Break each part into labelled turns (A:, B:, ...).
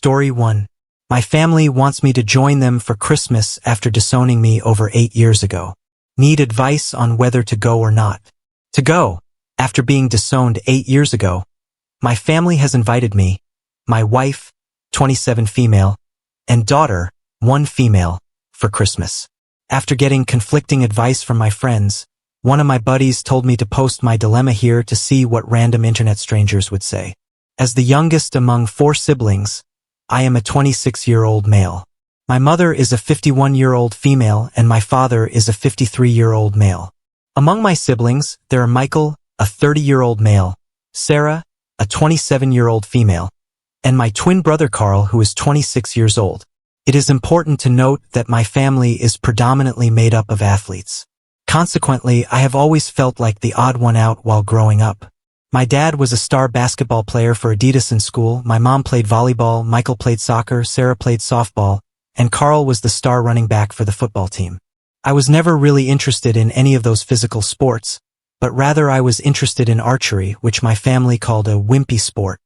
A: Story 1. My family wants me to join them for Christmas after disowning me over 8 years ago. Need advice on whether to go or not. To go. After being disowned 8 years ago, my family has invited me, my wife, 27 female, and daughter, 1 female, for Christmas. After getting conflicting advice from my friends, one of my buddies told me to post my dilemma here to see what random internet strangers would say. As the youngest among 4 siblings, I am a 26-year-old male. My mother is a 51-year-old female and my father is a 53-year-old male. Among my siblings, there are Michael, a 30-year-old male, Sarah, a 27-year-old female, and my twin brother Carl, who is 26 years old. It is important to note that my family is predominantly made up of athletes. Consequently, I have always felt like the odd one out while growing up. My dad was a star basketball player for Adidas in school, my mom played volleyball, Michael played soccer, Sarah played softball, and Carl was the star running back for the football team. I was never really interested in any of those physical sports, but rather I was interested in archery, which my family called a wimpy sport.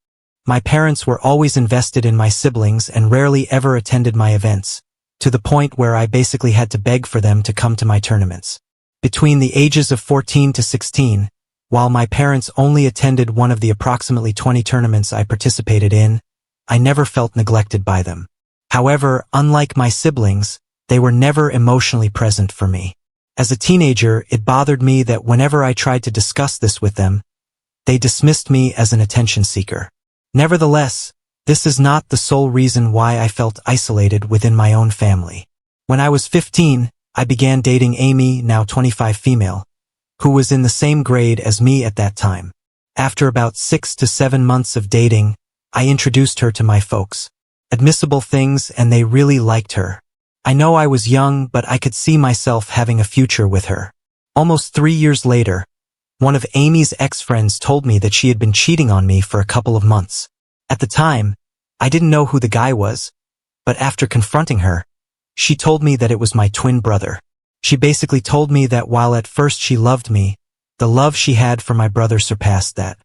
A: My parents were always invested in my siblings and rarely ever attended my events, to the point where I basically had to beg for them to come to my tournaments. Between the ages of 14 to 16, while my parents only attended one of the approximately 20 tournaments I participated in, I never felt neglected by them. However, unlike my siblings, they were never emotionally present for me. As a teenager, it bothered me that whenever I tried to discuss this with them, they dismissed me as an attention seeker. Nevertheless, this is not the sole reason why I felt isolated within my own family. When I was 15, I began dating Amy, now 25 female, who was in the same grade as me at that time. After about 6 to 7 months of dating, I introduced her to my folks. Admissible things, and they really liked her. I know I was young, but I could see myself having a future with her. Almost 3 years later, one of Amy's ex-friends told me that she had been cheating on me for a couple of months. At the time, I didn't know who the guy was, but after confronting her, she told me that it was my twin brother. She basically told me that while at first she loved me, the love she had for my brother surpassed that.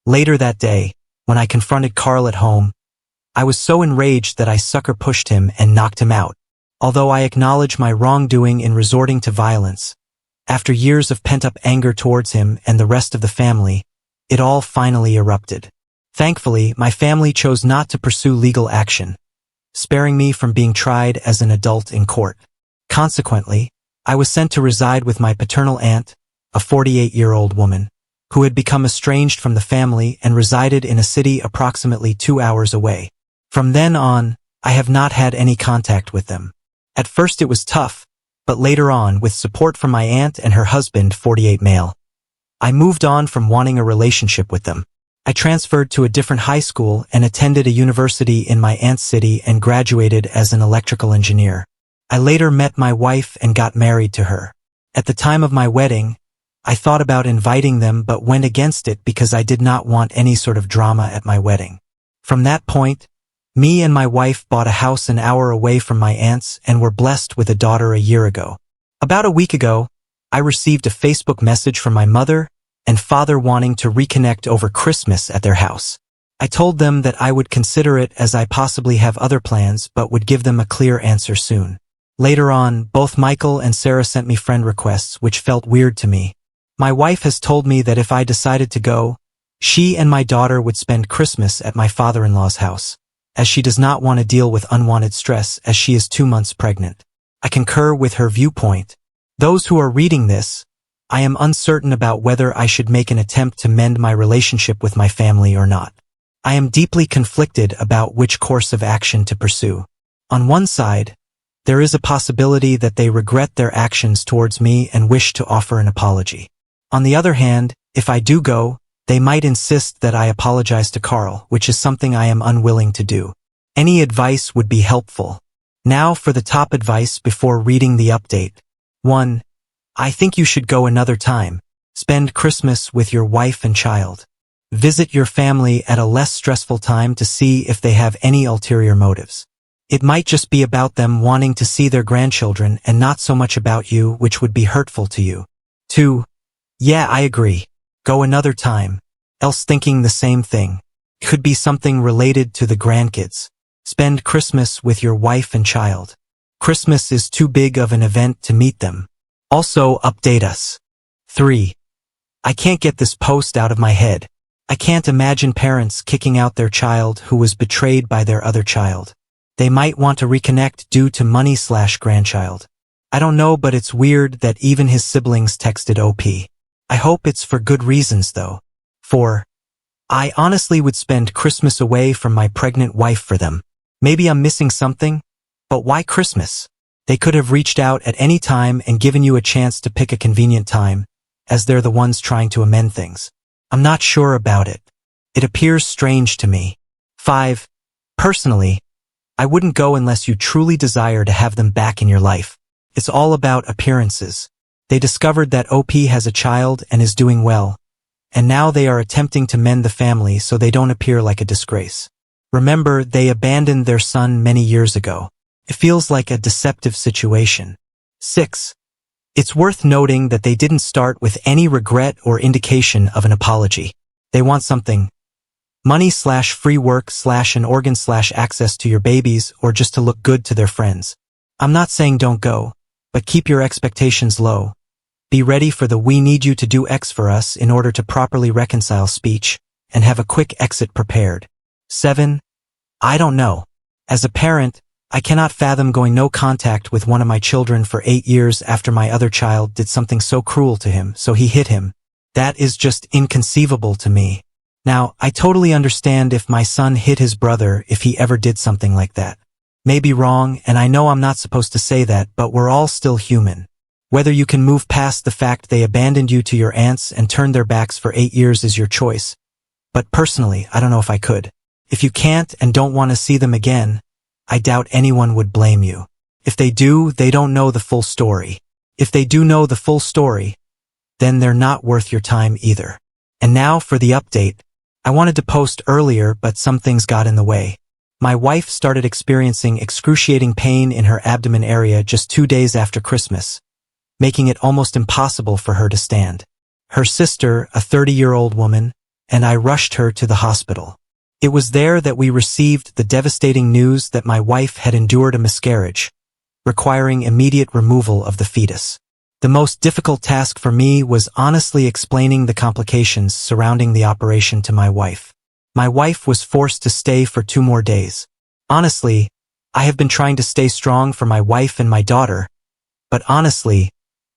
A: Later that day, when I confronted Carl at home, I was so enraged that I sucker pushed him and knocked him out. Although I acknowledge my wrongdoing in resorting to violence, after years of pent-up anger towards him and the rest of the family, it all finally erupted. Thankfully, my family chose not to pursue legal action, sparing me from being tried as an adult in court. Consequently, I was sent to reside with my paternal aunt, a 48-year-old woman, who had become estranged from the family and resided in a city approximately 2 hours away. From then on, I have not had any contact with them. At first it was tough, but later on, with support from my aunt and her husband, 48 male, I moved on from wanting a relationship with them. I transferred to a different high school and attended a university in my aunt's city and graduated as an electrical engineer. I later met my wife and got married to her. At the time of my wedding, I thought about inviting them but went against it because I did not want any sort of drama at my wedding. From that point, me and my wife bought a house an hour away from my aunt's and were blessed with a daughter a year ago. About a week ago, I received a Facebook message from my mother and father wanting to reconnect over Christmas at their house. I told them that I would consider it as I possibly have other plans but would give them a clear answer soon. Later on, both Michael and Sarah sent me friend requests, which felt weird to me. My wife has told me that if I decided to go, she and my daughter would spend Christmas at my father-in-law's house, as she does not want to deal with unwanted stress as she is 2 months pregnant. I concur with her viewpoint. Those who are reading this, I am uncertain about whether I should make an attempt to mend my relationship with my family or not. I am deeply conflicted about which course of action to pursue. On one side, there is a possibility that they regret their actions towards me and wish to offer an apology. On the other hand, if I do go, they might insist that I apologize to Carl, which is something I am unwilling to do. Any advice would be helpful. Now for the top advice before reading the update. 1. I think you should go another time. Spend Christmas with your wife and child. Visit your family at a less stressful time to see if they have any ulterior motives. It might just be about them wanting to see their grandchildren and not so much about you, which would be hurtful to you. 2. Yeah, I agree. Go another time. Else thinking the same thing. Could be something related to the grandkids. Spend Christmas with your wife and child. Christmas is too big of an event to meet them. Also, update us. 3. I can't get this post out of my head. I can't imagine parents kicking out their child who was betrayed by their other child. They might want to reconnect due to money/grandchild. I don't know, but it's weird that even his siblings texted OP. I hope it's for good reasons though. 4. I honestly would spend Christmas away from my pregnant wife for them. Maybe I'm missing something, but why Christmas? They could have reached out at any time and given you a chance to pick a convenient time, as they're the ones trying to amend things. I'm not sure about it. It appears strange to me. 5. Personally, I wouldn't go unless you truly desire to have them back in your life. It's all about appearances. They discovered that OP has a child and is doing well, and now they are attempting to mend the family so they don't appear like a disgrace. Remember, they abandoned their son many years ago. It feels like a deceptive situation. 6. It's worth noting that they didn't start with any regret or indication of an apology. They want something. Money/free work/an organ/access to your babies, or just to look good to their friends. I'm not saying don't go, but keep your expectations low. Be ready for the "we need you to do X for us in order to properly reconcile" speech, and have a quick exit prepared. 7. I don't know. As a parent, I cannot fathom going no contact with one of my children for 8 years after my other child did something so cruel to him, so he hit him. That is just inconceivable to me. Now, I totally understand if my son hit his brother if he ever did something like that. Maybe wrong, and I know I'm not supposed to say that, but we're all still human. Whether you can move past the fact they abandoned you to your aunts and turned their backs for 8 years is your choice. But personally, I don't know if I could. If you can't and don't want to see them again, I doubt anyone would blame you. If they do, they don't know the full story. If they do know the full story, then they're not worth your time either. And now for the update. I wanted to post earlier, but some things got in the way. My wife started experiencing excruciating pain in her abdomen area just 2 days after Christmas, making it almost impossible for her to stand. Her sister, a 30-year-old woman, and I rushed her to the hospital. It was there that we received the devastating news that my wife had endured a miscarriage, requiring immediate removal of the fetus. The most difficult task for me was honestly explaining the complications surrounding the operation to my wife. My wife was forced to stay for 2 more days. Honestly, I have been trying to stay strong for my wife and my daughter, but honestly,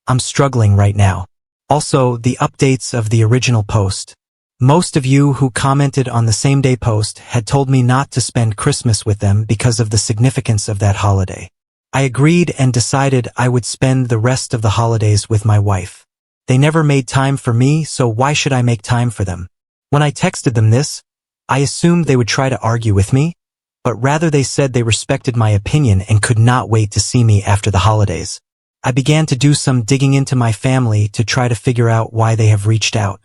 A: I'm struggling right now. Also, the updates of the original post. Most of you who commented on the same day post had told me not to spend Christmas with them because of the significance of that holiday. I agreed and decided I would spend the rest of the holidays with my wife. They never made time for me, so why should I make time for them? When I texted them this, I assumed they would try to argue with me, but rather they said they respected my opinion and could not wait to see me after the holidays. I began to do some digging into my family to try to figure out why they have reached out.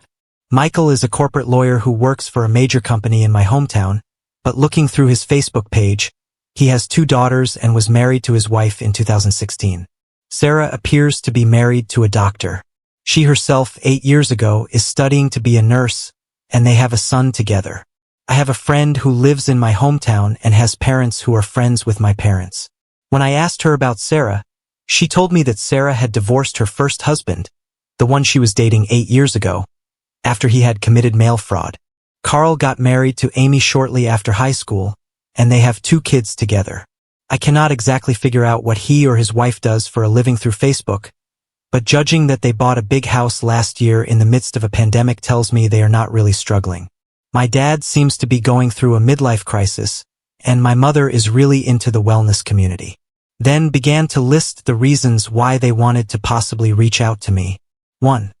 A: Michael is a corporate lawyer who works for a major company in my hometown, but looking through his Facebook page, he has 2 daughters and was married to his wife in 2016. Sarah appears to be married to a doctor. She herself, 8 years ago, is studying to be a nurse, and they have a son together. I have a friend who lives in my hometown and has parents who are friends with my parents. When I asked her about Sarah, she told me that Sarah had divorced her first husband, the one she was dating 8 years ago, after he had committed mail fraud. Carl got married to Amy shortly after high school, and they have 2 kids together. I cannot exactly figure out what he or his wife does for a living through Facebook, but judging that they bought a big house last year in the midst of a pandemic tells me they are not really struggling. My dad seems to be going through a midlife crisis, and my mother is really into the wellness community. Then began to list the reasons why they wanted to possibly reach out to me. 1.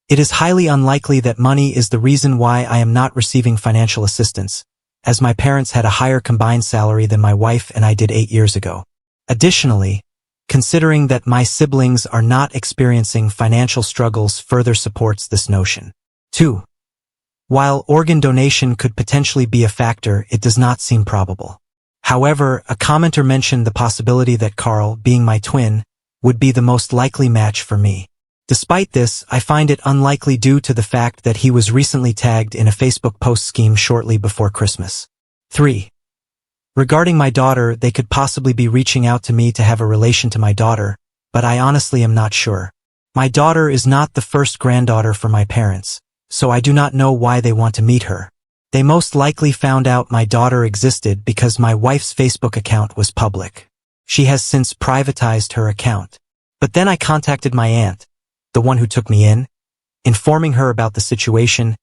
A: It is highly unlikely that money is the reason why I am not receiving financial assistance, as my parents had a higher combined salary than my wife and I did 8 years ago. Additionally, considering that my siblings are not experiencing financial struggles further supports this notion. 2. While organ donation could potentially be a factor, it does not seem probable. However, a commenter mentioned the possibility that Carl, being my twin, would be the most likely match for me. Despite this, I find it unlikely due to the fact that he was recently tagged in a Facebook post scheme shortly before Christmas. 3. Regarding my daughter, they could possibly be reaching out to me to have a relation to my daughter, but I honestly am not sure. My daughter is not the first granddaughter for my parents, so I do not know why they want to meet her. They most likely found out my daughter existed because my wife's Facebook account was public. She has since privatized her account. But then I contacted my aunt, the one who took me in, informing her about the situation,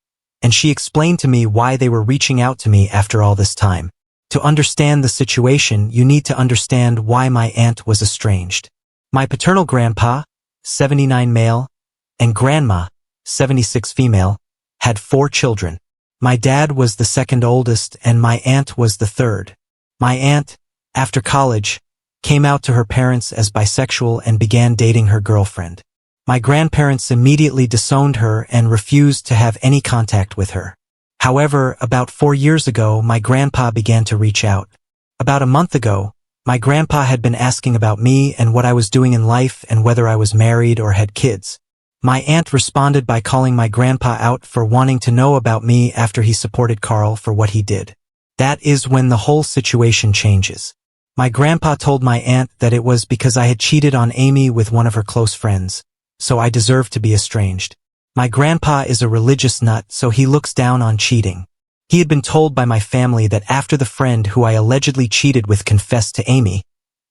A: and she explained to me why they were reaching out to me after all this time. To understand the situation, you need to understand why my aunt was estranged. My paternal grandpa, 79 male, and grandma, 76 female, had 4 children. My dad was the second oldest and my aunt was the third. My aunt, after college, came out to her parents as bisexual and began dating her girlfriend. My grandparents immediately disowned her and refused to have any contact with her. However, about 4 years ago, my grandpa began to reach out. About a month ago, my grandpa had been asking about me and what I was doing in life and whether I was married or had kids. My aunt responded by calling my grandpa out for wanting to know about me after he supported Carl for what he did. That is when the whole situation changes. My grandpa told my aunt that it was because I had cheated on Amy with one of her close friends, so I deserved to be estranged. My grandpa is a religious nut, so he looks down on cheating. He had been told by my family that after the friend who I allegedly cheated with confessed to Amy,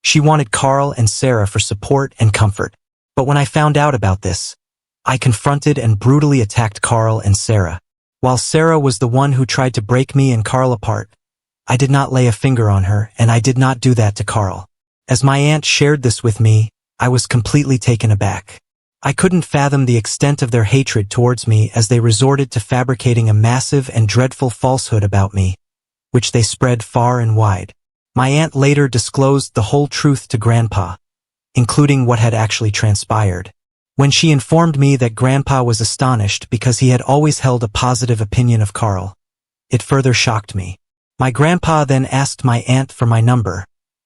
A: she wanted Carl and Sarah for support and comfort. But when I found out about this, I confronted and brutally attacked Carl and Sarah. While Sarah was the one who tried to break me and Carl apart, I did not lay a finger on her, and I did not do that to Carl. As my aunt shared this with me, I was completely taken aback. I couldn't fathom the extent of their hatred towards me as they resorted to fabricating a massive and dreadful falsehood about me, which they spread far and wide. My aunt later disclosed the whole truth to Grandpa, including what had actually transpired. When she informed me that Grandpa was astonished because he had always held a positive opinion of Carl, it further shocked me. My grandpa then asked my aunt for my number,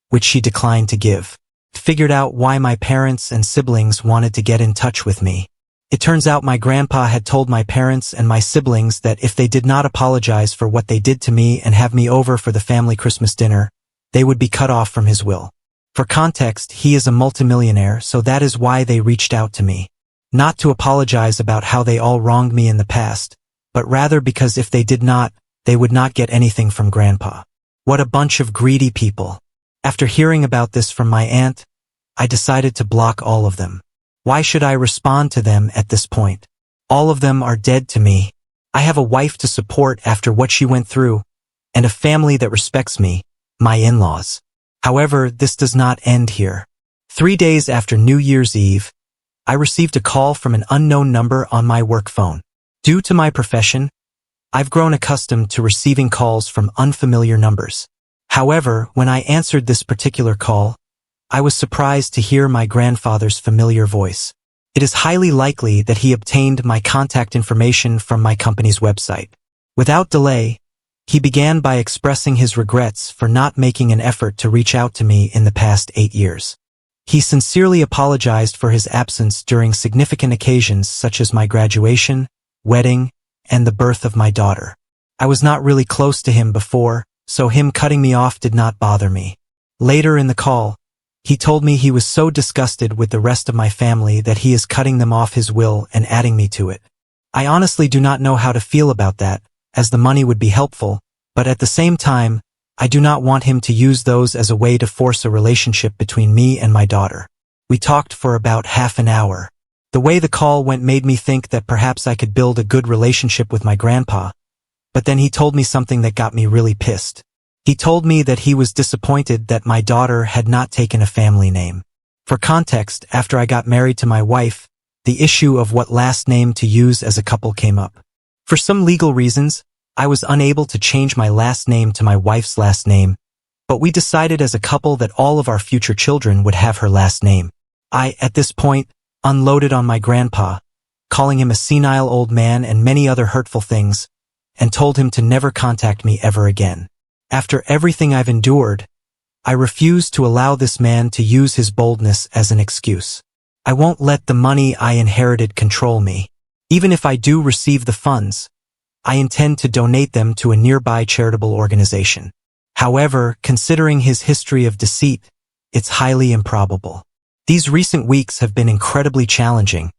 A: which she declined to give. Figured out why my parents and siblings wanted to get in touch with me. It turns out my grandpa had told my parents and my siblings that if they did not apologize for what they did to me and have me over for the family Christmas dinner, they would be cut off from his will. For context, he is a multimillionaire, so that is why they reached out to me. Not to apologize about how they all wronged me in the past, but rather because if they did not, they would not get anything from Grandpa. What a bunch of greedy people. After hearing about this from my aunt, I decided to block all of them. Why should I respond to them at this point? All of them are dead to me. I have a wife to support after what she went through, and a family that respects me, my in-laws. However, this does not end here. 3 days after New Year's Eve, I received a call from an unknown number on my work phone. Due to my profession, I've grown accustomed to receiving calls from unfamiliar numbers. However, when I answered this particular call, I was surprised to hear my grandfather's familiar voice. It is highly likely that he obtained my contact information from my company's website. Without delay, he began by expressing his regrets for not making an effort to reach out to me in the past 8 years. He sincerely apologized for his absence during significant occasions such as my graduation, wedding, and the birth of my daughter. I was not really close to him before, so him cutting me off did not bother me. Later in the call, he told me he was so disgusted with the rest of my family that he is cutting them off his will and adding me to it. I honestly do not know how to feel about that, as the money would be helpful, but at the same time, I do not want him to use those as a way to force a relationship between me and my daughter. We talked for about half an hour. The way the call went made me think that perhaps I could build a good relationship with my grandpa, but then he told me something that got me really pissed. He told me that he was disappointed that my daughter had not taken a family name. For context, after I got married to my wife, the issue of what last name to use as a couple came up. For some legal reasons, I was unable to change my last name to my wife's last name, but we decided as a couple that all of our future children would have her last name. I, at this point, unloaded on my grandpa, calling him a senile old man and many other hurtful things, and told him to never contact me ever again. After everything I've endured, I refuse to allow this man to use his boldness as an excuse. I won't let the money I inherited control me. Even if I do receive the funds, I intend to donate them to a nearby charitable organization. However, considering his history of deceit, it's highly improbable. These recent weeks have been incredibly challenging,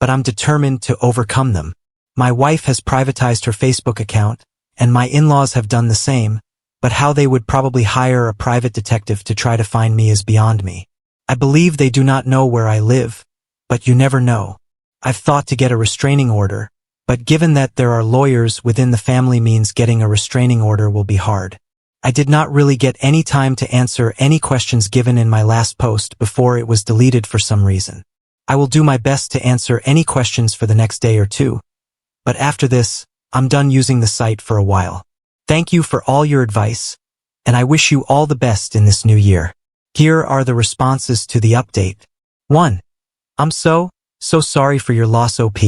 A: but I'm determined to overcome them. My wife has privatized her Facebook account, and my in-laws have done the same, but how they would probably hire a private detective to try to find me is beyond me. I believe they do not know where I live, but you never know. I've thought to get a restraining order, but given that there are lawyers within the family means getting a restraining order will be hard. I did not really get any time to answer any questions given in my last post before it was deleted for some reason. I will do my best to answer any questions for the next day or two, but after this, I'm done using the site for a while. Thank you for all your advice, and I wish you all the best in this new year. Here are the responses to the update. 1. I'm so sorry for your loss, OP.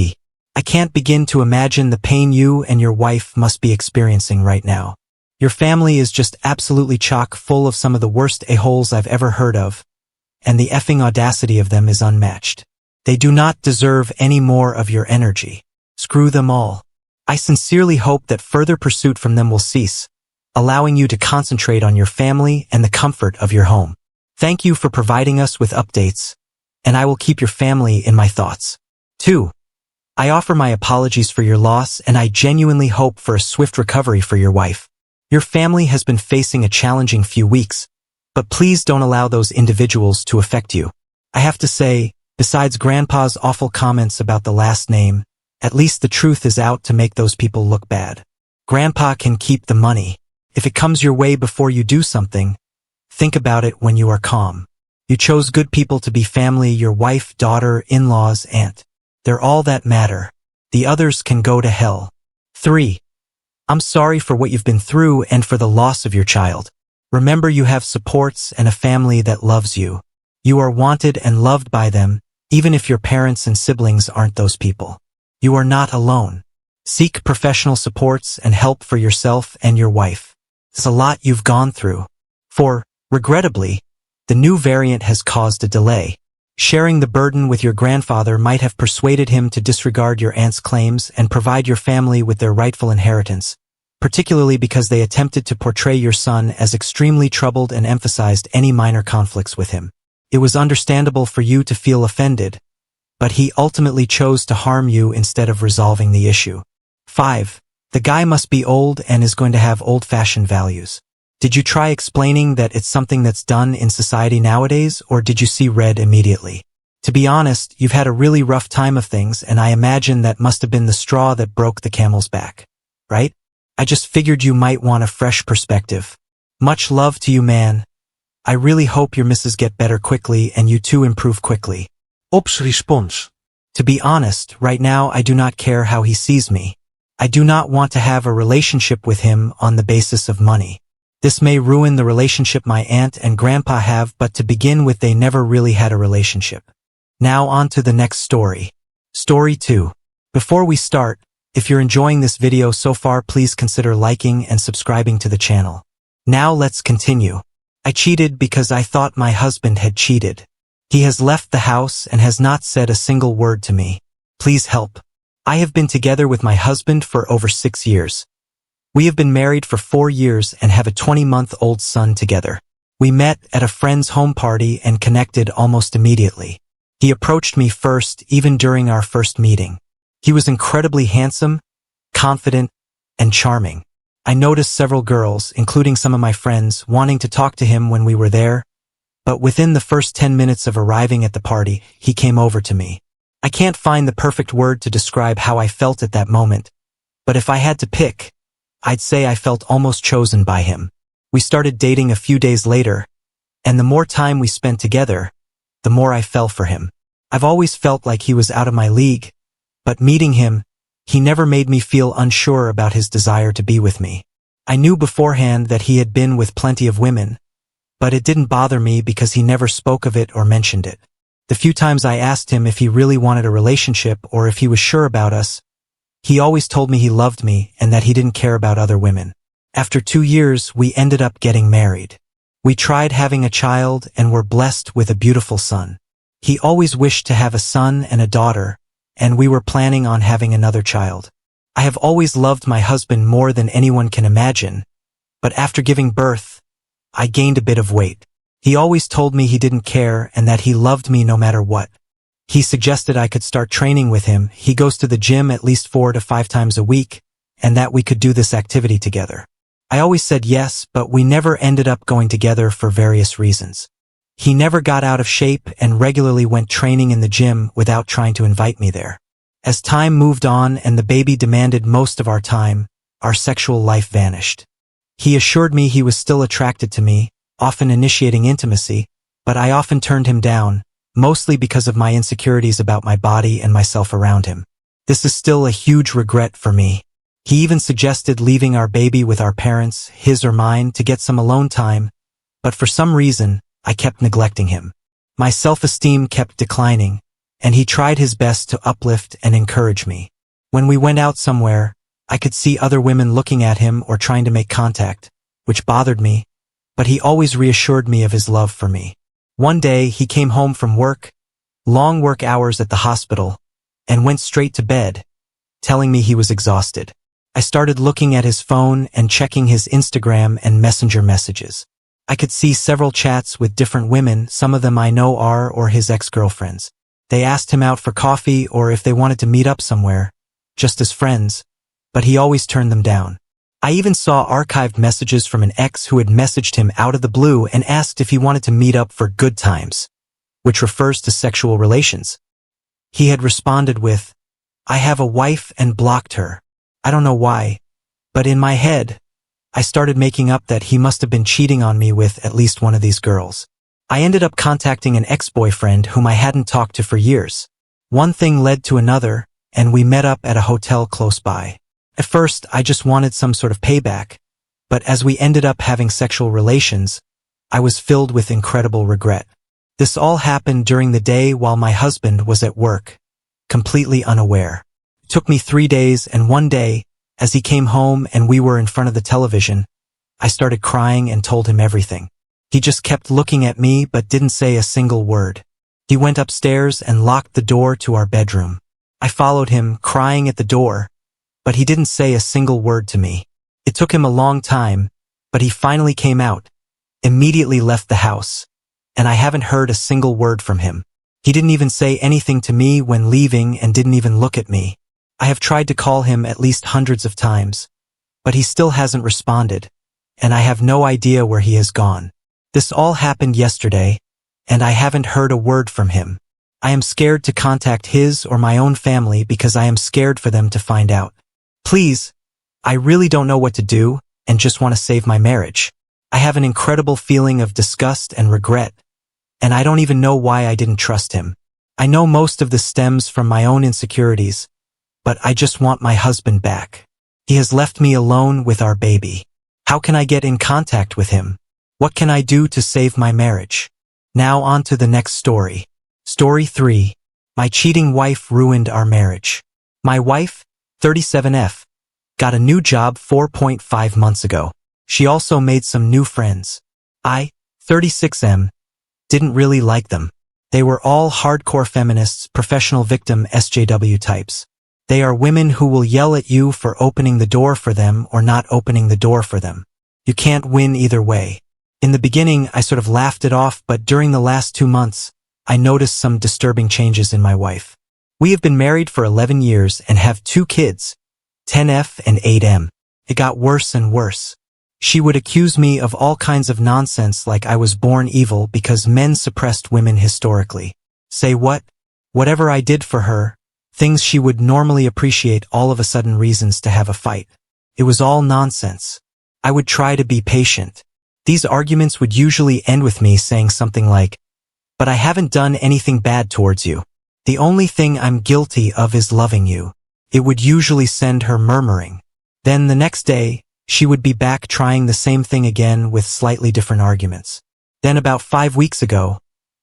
A: I can't begin to imagine the pain you and your wife must be experiencing right now. Your family is just absolutely chock full of some of the worst a-holes I've ever heard of, and the effing audacity of them is unmatched. They do not deserve any more of your energy. Screw them all. I sincerely hope that further pursuit from them will cease, allowing you to concentrate on your family and the comfort of your home. Thank you for providing us with updates, and I will keep your family in my thoughts. 2. I offer my apologies for your loss, and I genuinely hope for a swift recovery for your wife. Your family has been facing a challenging few weeks, but please don't allow those individuals to affect you. I have to say, besides Grandpa's awful comments about the last name, at least the truth is out to make those people look bad. Grandpa can keep the money. If it comes your way before you do something, think about it when you are calm. You chose good people to be family, your wife, daughter, in-laws, aunt. They're all that matter. The others can go to hell. 3. I'm sorry for what you've been through and for the loss of your child. Remember, you have supports and a family that loves you. You are wanted and loved by them, even if your parents and siblings aren't those people. You are not alone. Seek professional supports and help for yourself and your wife. It's a lot you've gone through. 4. Regrettably, the new variant has caused a delay. Sharing the burden with your grandfather might have persuaded him to disregard your aunt's claims and provide your family with their rightful inheritance, particularly because they attempted to portray your son as extremely troubled and emphasized any minor conflicts with him. It was understandable for you to feel offended, but he ultimately chose to harm you instead of resolving the issue. 5. The guy must be old and is going to have old-fashioned values. Did you try explaining that it's something that's done in society nowadays, or did you see red immediately? To be honest, you've had a really rough time of things, and I imagine that must have been the straw that broke the camel's back. Right? I just figured you might want a fresh perspective. Much love to you, man. I really hope your missus get better quickly and you too improve quickly. Ops response. To be honest, right now I do not care how he sees me. I do not want to have a relationship with him on the basis of money. This may ruin the relationship my aunt and grandpa have, but to begin with, they never really had a relationship. Now on to the next story. Story 2. Before we start, if you're enjoying this video so far, please consider liking and subscribing to the channel. Now let's continue. I cheated because I thought my husband had cheated. He has left the house and has not said a single word to me. Please help. I have been together with my husband for over 6 years. We have been married for 4 years and have a 20-month-old son together. We met at a friend's home party and connected almost immediately. He approached me first, even during our first meeting. He was incredibly handsome, confident, and charming. I noticed several girls, including some of my friends, wanting to talk to him when we were there, but within the first 10 minutes of arriving at the party, he came over to me. I can't find the perfect word to describe how I felt at that moment, but if I had to pick, I'd say I felt almost chosen by him. We started dating a few days later, and the more time we spent together, the more I fell for him. I've always felt like he was out of my league, but meeting him, he never made me feel unsure about his desire to be with me. I knew beforehand that he had been with plenty of women, but it didn't bother me because he never spoke of it or mentioned it. The few times I asked him if he really wanted a relationship or if he was sure about us, he always told me he loved me and that he didn't care about other women. After 2 years, we ended up getting married. We tried having a child and were blessed with a beautiful son. He always wished to have a son and a daughter, and we were planning on having another child. I have always loved my husband more than anyone can imagine, But after giving birth, I gained a bit of weight. He always told me he didn't care and that he loved me no matter what. He suggested I could start training with him. He goes to the gym at least 4 to 5 times a week, and that we could do this activity together. I always said yes, but we never ended up going together for various reasons. He never got out of shape and regularly went training in the gym without trying to invite me there. As time moved on and the baby demanded most of our time, our sexual life vanished. He assured me he was still attracted to me, often initiating intimacy, but I often turned him down, mostly because of my insecurities about my body and myself around him. This is still a huge regret for me. He even suggested leaving our baby with our parents, his or mine, to get some alone time, but for some reason, I kept neglecting him. My self-esteem kept declining, and he tried his best to uplift and encourage me. When we went out somewhere, I could see other women looking at him or trying to make contact, which bothered me, but he always reassured me of his love for me. One day, he came home from work, long work hours at the hospital, and went straight to bed, telling me he was exhausted. I started looking at his phone and checking his Instagram and Messenger messages. I could see several chats with different women, some of them I know are or his ex-girlfriends. They asked him out for coffee or if they wanted to meet up somewhere, just as friends, but he always turned them down. I even saw archived messages from an ex who had messaged him out of the blue and asked if he wanted to meet up for good times, which refers to sexual relations. He had responded with, "I have a wife," and blocked her. I don't know why, but in my head, I started making up that he must have been cheating on me with at least one of these girls. I ended up contacting an ex-boyfriend whom I hadn't talked to for years. One thing led to another, and we met up at a hotel close by. At first, I just wanted some sort of payback, but as we ended up having sexual relations, I was filled with incredible regret. This all happened during the day while my husband was at work, completely unaware. It took me 3 days, and one day, as he came home and we were in front of the television, I started crying and told him everything. He just kept looking at me but didn't say a single word. He went upstairs and locked the door to our bedroom. I followed him, crying at the door, but he didn't say a single word to me. It took him a long time, but he finally came out, immediately left the house, and I haven't heard a single word from him. He didn't even say anything to me when leaving and didn't even look at me. I have tried to call him at least hundreds of times, but he still hasn't responded, and I have no idea where he has gone. This all happened yesterday, and I haven't heard a word from him. I am scared to contact his or my own family because I am scared for them to find out. Please, I really don't know what to do and just want to save my marriage. I have an incredible feeling of disgust and regret, and I don't even know why I didn't trust him. I know most of this stems from my own insecurities, but I just want my husband back. He has left me alone with our baby. How can I get in contact with him? What can I do to save my marriage? Now on to the next story. Story 3. My cheating wife ruined our marriage. My wife, 37F, got a new job 4.5 months ago. She also made some new friends. I, 36M, didn't really like them. They were all hardcore feminists, professional victim SJW types. They are women who will yell at you for opening the door for them or not opening the door for them. You can't win either way. In the beginning, I sort of laughed it off, but during the last 2 months, I noticed some disturbing changes in my wife. We have been married for 11 years and have 2 kids, 10F and 8M. It got worse and worse. She would accuse me of all kinds of nonsense like I was born evil because men suppressed women historically. Say what? Whatever I did for her, things she would normally appreciate, all of a sudden reasons to have a fight. It was all nonsense. I would try to be patient. These arguments would usually end with me saying something like, "But I haven't done anything bad towards you. The only thing I'm guilty of is loving you." It would usually send her murmuring. Then the next day, she would be back trying the same thing again with slightly different arguments. Then about 5 weeks ago,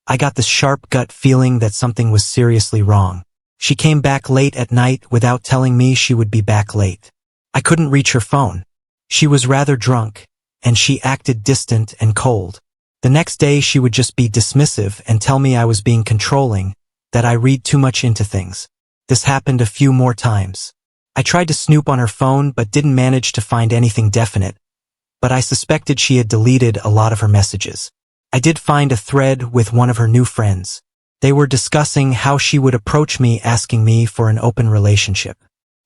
A: I got this sharp gut feeling that something was seriously wrong. She came back late at night without telling me she would be back late. I couldn't reach her phone. She was rather drunk, and she acted distant and cold. The next day she would just be dismissive and tell me I was being controlling, that I read too much into things. This happened a few more times. I tried to snoop on her phone but didn't manage to find anything definite, but I suspected she had deleted a lot of her messages. I did find a thread with one of her new friends. They were discussing how she would approach me asking me for an open relationship.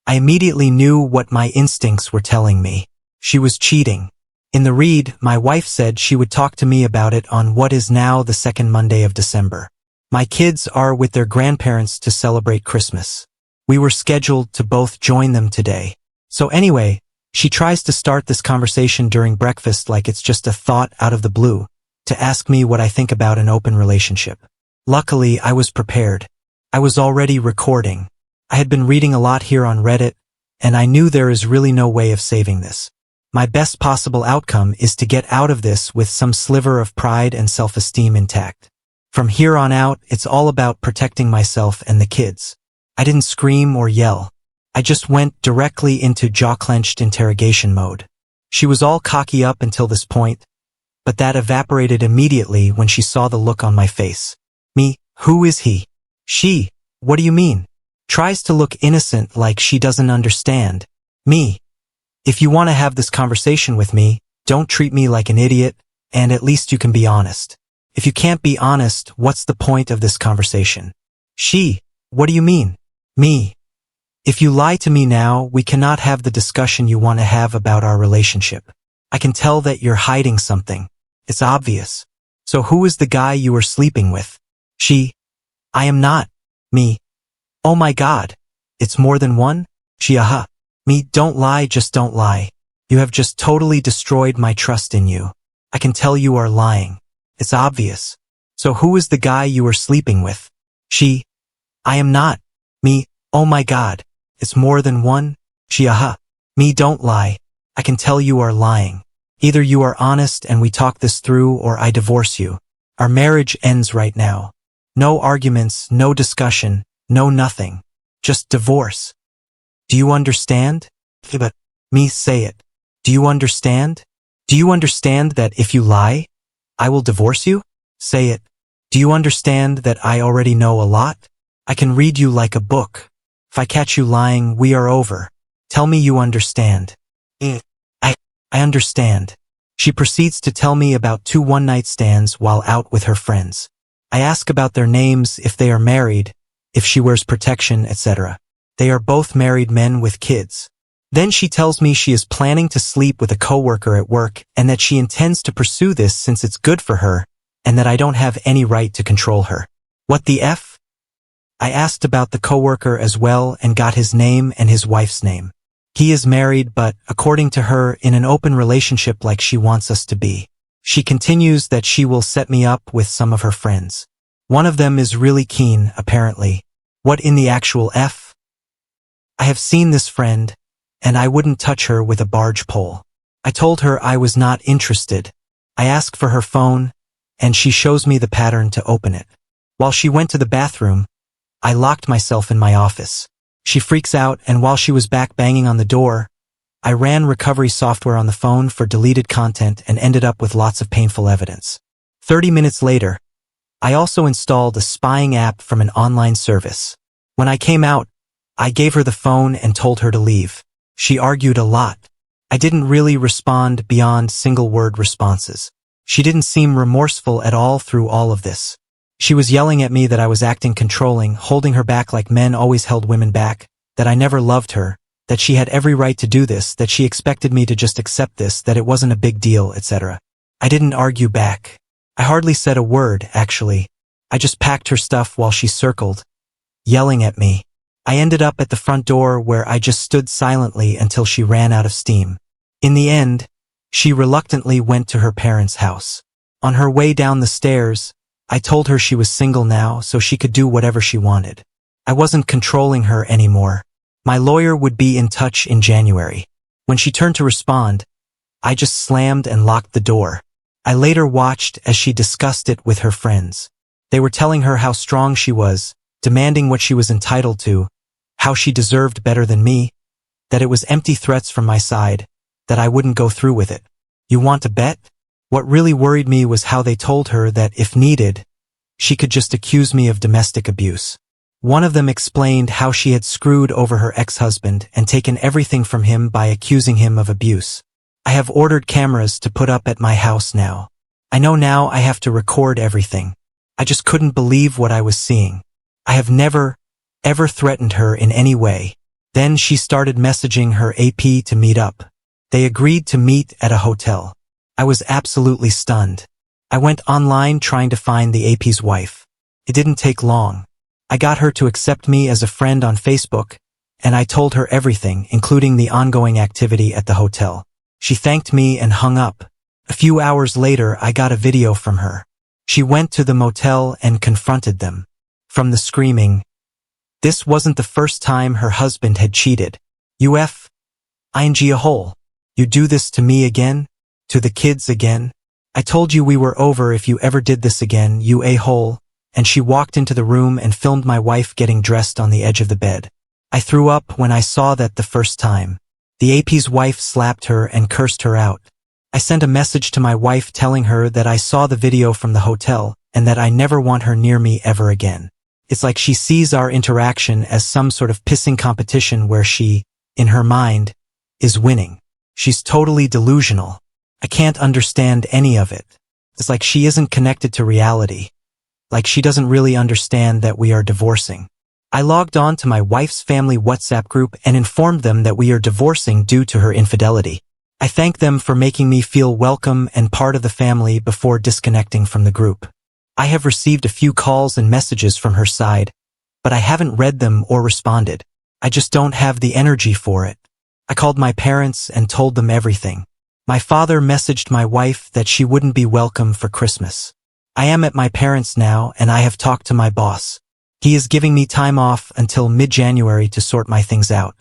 A: I immediately knew what my instincts were telling me. She was cheating. In the read, my wife said she would talk to me about it on what is now the second Monday of December. My kids are with their grandparents to celebrate Christmas. We were scheduled to both join them today. So anyway, she tries to start this conversation during breakfast like it's just a thought out of the blue, to ask me what I think about an open relationship. Luckily, I was prepared. I was already recording. I had been reading a lot here on Reddit, and I knew there is really no way of saving this. My best possible outcome is to get out of this with some sliver of pride and self-esteem intact. From here on out, it's all about protecting myself and the kids. I didn't scream or yell. I just went directly into jaw-clenched interrogation mode. She was all cocky up until this point, but that evaporated immediately when she saw the look on my face. Me, who is he? She, what do you mean? Tries to look innocent like she doesn't understand. Me. If you want to have this conversation with me, don't treat me like an idiot, and at least you can be honest. If you can't be honest, what's the point of this conversation? She, what do you mean? Me. If you lie to me now, we cannot have the discussion you want to have about our relationship. I can tell that you're hiding something. It's obvious. So who is the guy you are sleeping with? She. I am not. Me. Oh my God. It's more than one? She. Me, don't lie, just don't lie. You have just totally destroyed my trust in you. I can tell you are lying. It's obvious. So who is the guy you are sleeping with? She. I am not. Me, oh my God. It's more than one? She. Me, don't lie. I can tell you are lying. Either you are honest and we talk this through or I divorce you. Our marriage ends right now. No arguments, no discussion, no nothing. Just divorce. Do you understand? But, me, say it. Do you understand? Do you understand that if you lie, I will divorce you? Say it. Do you understand that I already know a lot? I can read you like a book. If I catch you lying, we are over. Tell me you understand. I understand. She proceeds to tell me about 2 one-night stands while out with her friends. I ask about their names, if they are married, if she wears protection, etc. They are both married men with kids. Then she tells me she is planning to sleep with a coworker at work and that she intends to pursue this since it's good for her and that I don't have any right to control her. What the F? I asked about the coworker as well and got his name and his wife's name. He is married but, according to her, in an open relationship like she wants us to be. She continues that she will set me up with some of her friends. One of them is really keen, apparently. What in the actual F? I have seen this friend, and I wouldn't touch her with a barge pole. I told her I was not interested. I ask for her phone, and she shows me the pattern to open it. While she went to the bathroom, I locked myself in my office. She freaks out, and while she was back banging on the door, I ran recovery software on the phone for deleted content and ended up with lots of painful evidence. 30 minutes later, I also installed a spying app from an online service. When I came out, I gave her the phone and told her to leave. She argued a lot. I didn't really respond beyond single-word responses. She didn't seem remorseful at all through all of this. She was yelling at me that I was acting controlling, holding her back like men always held women back, that I never loved her, that she had every right to do this, that she expected me to just accept this, that it wasn't a big deal, etc. I didn't argue back. I hardly said a word, actually. I just packed her stuff while she circled, yelling at me. I ended up at the front door where I just stood silently until she ran out of steam. In the end, she reluctantly went to her parents' house. On her way down the stairs, I told her she was single now so she could do whatever she wanted. I wasn't controlling her anymore. My lawyer would be in touch in January. When she turned to respond, I just slammed and locked the door. I later watched as she discussed it with her friends. They were telling her how strong she was, demanding what she was entitled to, how she deserved better than me, that it was empty threats from my side, that I wouldn't go through with it. You want to bet? What really worried me was how they told her that, if needed, she could just accuse me of domestic abuse. One of them explained how she had screwed over her ex-husband and taken everything from him by accusing him of abuse. I have ordered cameras to put up at my house now. I know now I have to record everything. I just couldn't believe what I was seeing. I have never, ever threatened her in any way. Then she started messaging her AP to meet up. They agreed to meet at a hotel. I was absolutely stunned. I went online trying to find the AP's wife. It didn't take long. I got her to accept me as a friend on Facebook, and I told her everything, including the ongoing activity at the hotel. She thanked me and hung up. A few hours later, I got a video from her. She went to the motel and confronted them. From the screaming, this wasn't the first time her husband had cheated. ing a hole. You do this to me again? To the kids again? I told you we were over if you ever did this again, you a-hole. And she walked into the room and filmed my wife getting dressed on the edge of the bed. I threw up when I saw that the first time. The AP's wife slapped her and cursed her out. I sent a message to my wife telling her that I saw the video from the hotel and that I never want her near me ever again. It's like she sees our interaction as some sort of pissing competition where she, in her mind, is winning. She's totally delusional. I can't understand any of it. It's like she isn't connected to reality. Like she doesn't really understand that we are divorcing. I logged on to my wife's family WhatsApp group and informed them that we are divorcing due to her infidelity. I thank them for making me feel welcome and part of the family before disconnecting from the group. I have received a few calls and messages from her side, but I haven't read them or responded. I just don't have the energy for it. I called my parents and told them everything. My father messaged my wife that she wouldn't be welcome for Christmas. I am at my parents' now and I have talked to my boss. He is giving me time off until mid-January to sort my things out.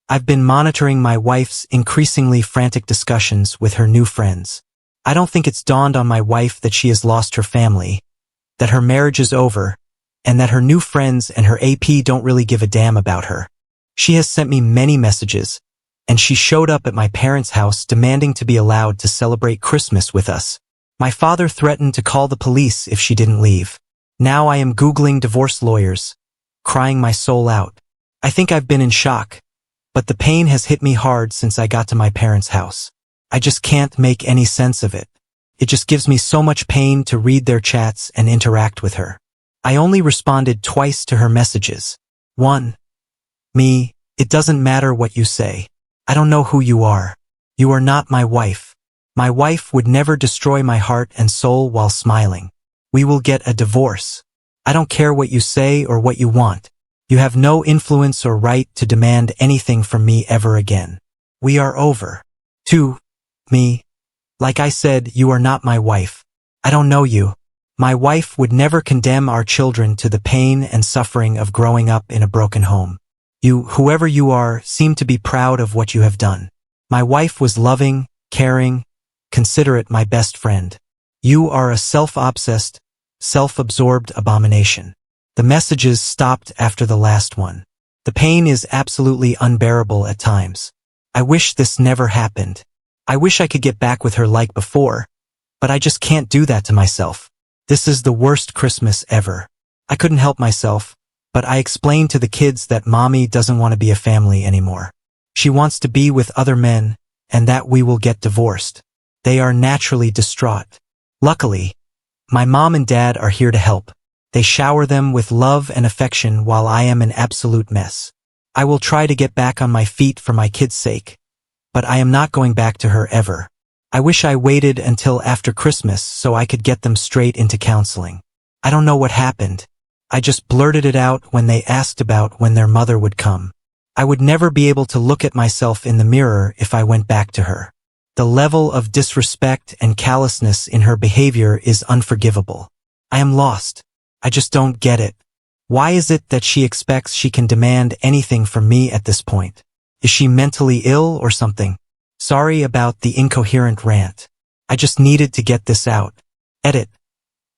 A: I've been monitoring my wife's increasingly frantic discussions with her new friends. I don't think it's dawned on my wife that she has lost her family, that her marriage is over, and that her new friends and her AP don't really give a damn about her. She has sent me many messages, and she showed up at my parents' house demanding to be allowed to celebrate Christmas with us. My father threatened to call the police if she didn't leave. Now I am Googling divorce lawyers, crying my soul out. I think I've been in shock, but the pain has hit me hard since I got to my parents' house. I just can't make any sense of it. It just gives me so much pain to read their chats and interact with her. I only responded twice to her messages. 1. Me, it doesn't matter what you say. I don't know who you are. You are not my wife. My wife would never destroy my heart and soul while smiling. We will get a divorce. I don't care what you say or what you want. You have no influence or right to demand anything from me ever again. We are over. 2. Me. Like I said, you are not my wife. I don't know you. My wife would never condemn our children to the pain and suffering of growing up in a broken home. You, whoever you are, seem to be proud of what you have done. My wife was loving, caring, considerate, my best friend. You are a self-obsessed, self-absorbed abomination. The messages stopped after the last one. The pain is absolutely unbearable at times. I wish this never happened. I wish I could get back with her like before, but I just can't do that to myself. This is the worst Christmas ever. I couldn't help myself, but I explained to the kids that mommy doesn't want to be a family anymore. She wants to be with other men, and that we will get divorced. They are naturally distraught. Luckily, my mom and dad are here to help. They shower them with love and affection while I am an absolute mess. I will try to get back on my feet for my kids' sake, but I am not going back to her ever. I wish I waited until after Christmas so I could get them straight into counseling. I don't know what happened. I just blurted it out when they asked about when their mother would come. I would never be able to look at myself in the mirror if I went back to her. The level of disrespect and callousness in her behavior is unforgivable. I am lost. I just don't get it. Why is it that she expects she can demand anything from me at this point? Is she mentally ill or something? Sorry about the incoherent rant. I just needed to get this out. Edit.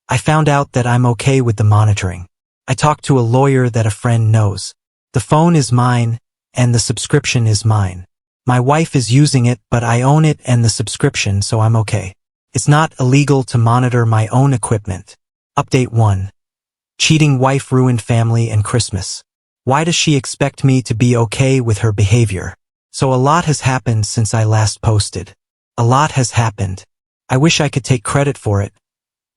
A: I found out that I'm okay with the monitoring. I talked to a lawyer that a friend knows. The phone is mine, and the subscription is mine. My wife is using it, but I own it and the subscription, so I'm okay. It's not illegal to monitor my own equipment. Update 1. Cheating wife ruined family and Christmas. Why does she expect me to be okay with her behavior? So a lot has happened since I last posted. A lot has happened. I wish I could take credit for it,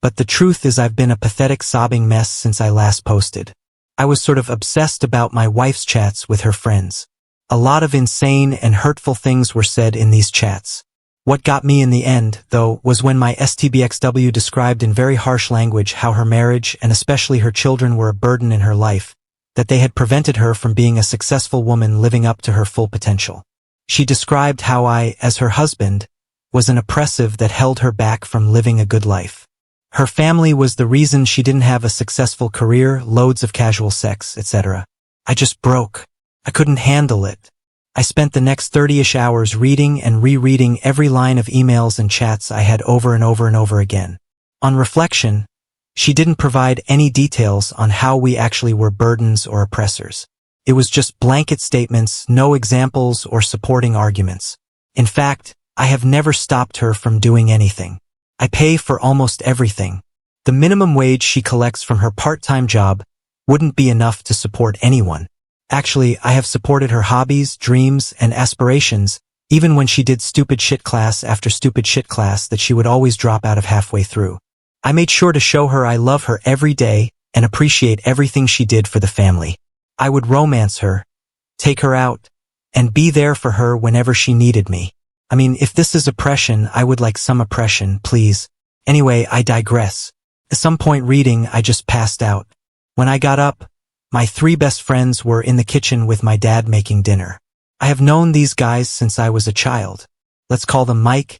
A: but the truth is I've been a pathetic sobbing mess since I last posted. I was sort of obsessed about my wife's chats with her friends. A lot of insane and hurtful things were said in these chats. What got me in the end, though, was when my STBXW described in very harsh language how her marriage and especially her children were a burden in her life, that they had prevented her from being a successful woman living up to her full potential. She described how I, as her husband, was an oppressive that held her back from living a good life. Her family was the reason she didn't have a successful career, loads of casual sex, etc. I just broke. I couldn't handle it. I spent the next 30-ish hours reading and rereading every line of emails and chats I had over and over and over again. On reflection, she didn't provide any details on how we actually were burdens or oppressors. It was just blanket statements, no examples or supporting arguments. In fact, I have never stopped her from doing anything. I pay for almost everything. The minimum wage she collects from her part-time job wouldn't be enough to support anyone. Actually, I have supported her hobbies, dreams, and aspirations, even when she did stupid shit class after stupid shit class that she would always drop out of halfway through. I made sure to show her I love her every day and appreciate everything she did for the family. I would romance her, take her out, and be there for her whenever she needed me. I mean, if this is oppression, I would like some oppression, please. Anyway, I digress. At some point reading, I just passed out. When I got up, my 3 best friends were in the kitchen with my dad making dinner. I have known these guys since I was a child. Let's call them Mike,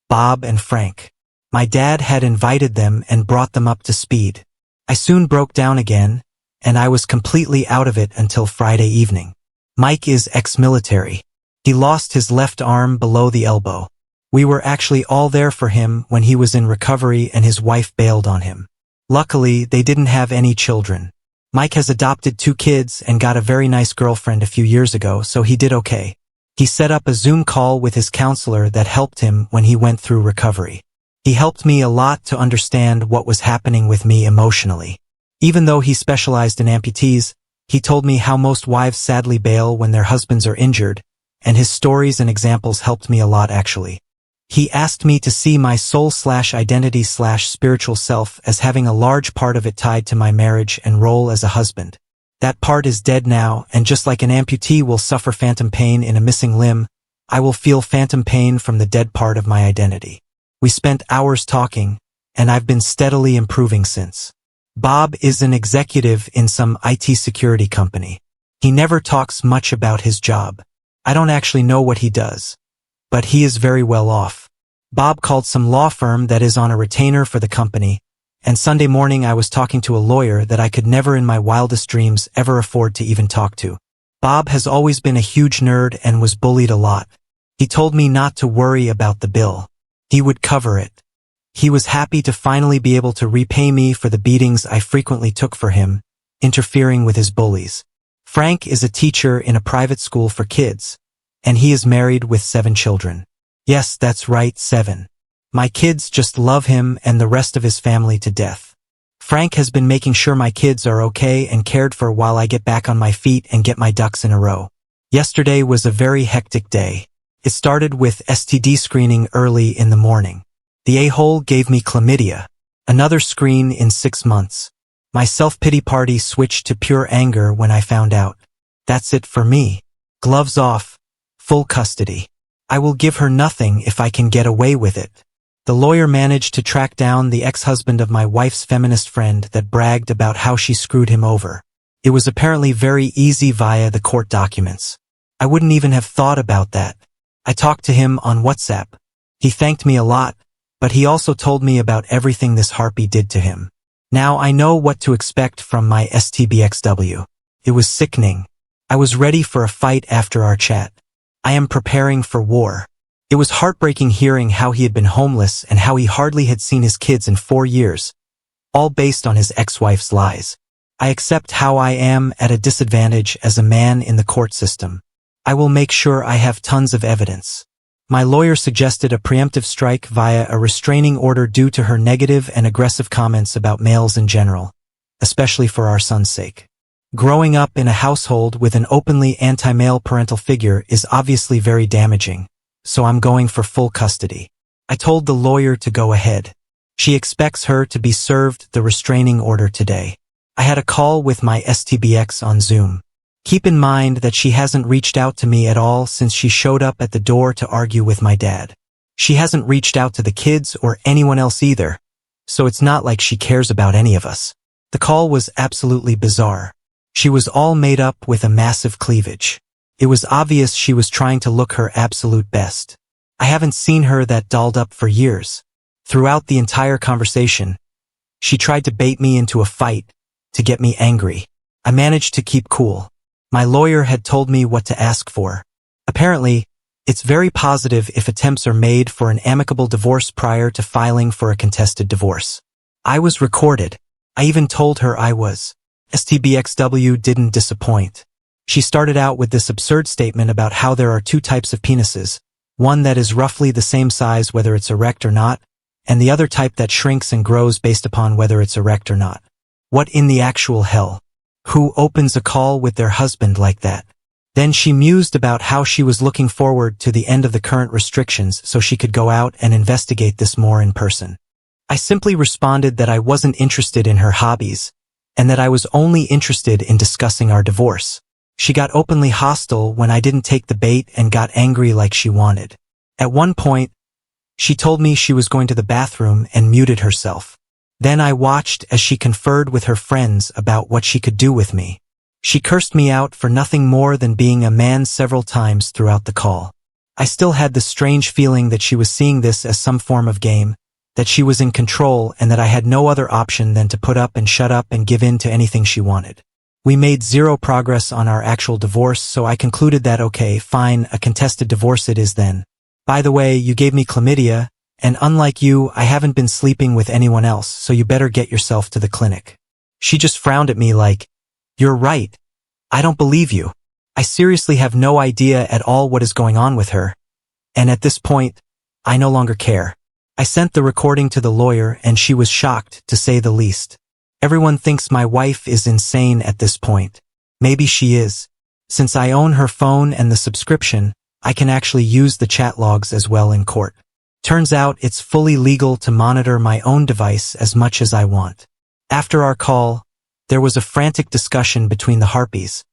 A: Bob, and Frank. My dad had invited them and brought them up to speed. I soon broke down again, and I was completely out of it until Friday evening. Mike is ex-military. He lost his left arm below the elbow. We were actually all there for him when he was in recovery and his wife bailed on him. Luckily, they didn't have any children. Mike has adopted 2 kids and got a very nice girlfriend a few years ago, so he did okay. He set up a Zoom call with his counselor that helped him when he went through recovery. He helped me a lot to understand what was happening with me emotionally. Even though he specialized in amputees, he told me how most wives sadly bail when their husbands are injured, and his stories and examples helped me a lot actually. He asked me to see my soul/identity/spiritual self as having a large part of it tied to my marriage and role as a husband. That part is dead now, and just like an amputee will suffer phantom pain in a missing limb, I will feel phantom pain from the dead part of my identity. We spent hours talking, and I've been steadily improving since. Bob is an executive in some IT security company. He never talks much about his job. I don't actually know what he does, but he is very well off. Bob called some law firm that is on a retainer for the company, and Sunday morning I was talking to a lawyer that I could never in my wildest dreams ever afford to even talk to. Bob has always been a huge nerd and was bullied a lot. He told me not to worry about the bill. He would cover it. He was happy to finally be able to repay me for the beatings I frequently took for him, interfering with his bullies. Frank is a teacher in a private school for kids, and he is married with 7 children. Yes, that's right, 7. My kids just love him and the rest of his family to death. Frank has been making sure my kids are okay and cared for while I get back on my feet and get my ducks in a row. Yesterday was a very hectic day. It started with STD screening early in the morning. The a-hole gave me chlamydia. Another screen in 6 months. My self-pity party switched to pure anger when I found out. That's it for me. Gloves off. Full custody. I will give her nothing if I can get away with it. The lawyer managed to track down the ex-husband of my wife's feminist friend that bragged about how she screwed him over. It was apparently very easy via the court documents. I wouldn't even have thought about that. I talked to him on WhatsApp. He thanked me a lot, but he also told me about everything this harpy did to him. Now I know what to expect from my STBXW. It was sickening. I was ready for a fight after our chat. I am preparing for war. It was heartbreaking hearing how he had been homeless and how he hardly had seen his kids in 4 years, all based on his ex-wife's lies. I accept how I am at a disadvantage as a man in the court system. I will make sure I have tons of evidence. My lawyer suggested a preemptive strike via a restraining order due to her negative and aggressive comments about males in general, especially for our son's sake. Growing up in a household with an openly anti-male parental figure is obviously very damaging, so I'm going for full custody. I told the lawyer to go ahead. She expects her to be served the restraining order today. I had a call with my STBX on Zoom. Keep in mind that she hasn't reached out to me at all since she showed up at the door to argue with my dad. She hasn't reached out to the kids or anyone else either, so it's not like she cares about any of us. The call was absolutely bizarre. She was all made up with a massive cleavage. It was obvious she was trying to look her absolute best. I haven't seen her that dolled up for years. Throughout the entire conversation, she tried to bait me into a fight, to get me angry. I managed to keep cool. My lawyer had told me what to ask for. Apparently, it's very positive if attempts are made for an amicable divorce prior to filing for a contested divorce. I was recorded. I even told her I was. STBXW didn't disappoint. She started out with this absurd statement about how there are two types of penises, one that is roughly the same size whether it's erect or not, and the other type that shrinks and grows based upon whether it's erect or not. What in the actual hell? Who opens a call with their husband like that? Then she mused about how she was looking forward to the end of the current restrictions so she could go out and investigate this more in person. I simply responded that I wasn't interested in her hobbies, and that I was only interested in discussing our divorce. She got openly hostile when I didn't take the bait and got angry like she wanted. At one point, she told me she was going to the bathroom and muted herself. Then I watched as she conferred with her friends about what she could do with me. She cursed me out for nothing more than being a man several times throughout the call. I still had the strange feeling that she was seeing this as some form of game, that she was in control and that I had no other option than to put up and shut up and give in to anything she wanted. We made zero progress on our actual divorce, so I concluded that okay, fine, a contested divorce it is then. By the way, you gave me chlamydia, and unlike you, I haven't been sleeping with anyone else, so you better get yourself to the clinic. She just frowned at me like, "You're right. I don't believe you." I seriously have no idea at all what is going on with her. And at this point, I no longer care. I sent the recording to the lawyer and she was shocked, to say the least. Everyone thinks my wife is insane at this point. Maybe she is. Since I own her phone and the subscription, I can actually use the chat logs as well in court. Turns out it's fully legal to monitor my own device as much as I want. After our call, there was a frantic discussion between the harpies,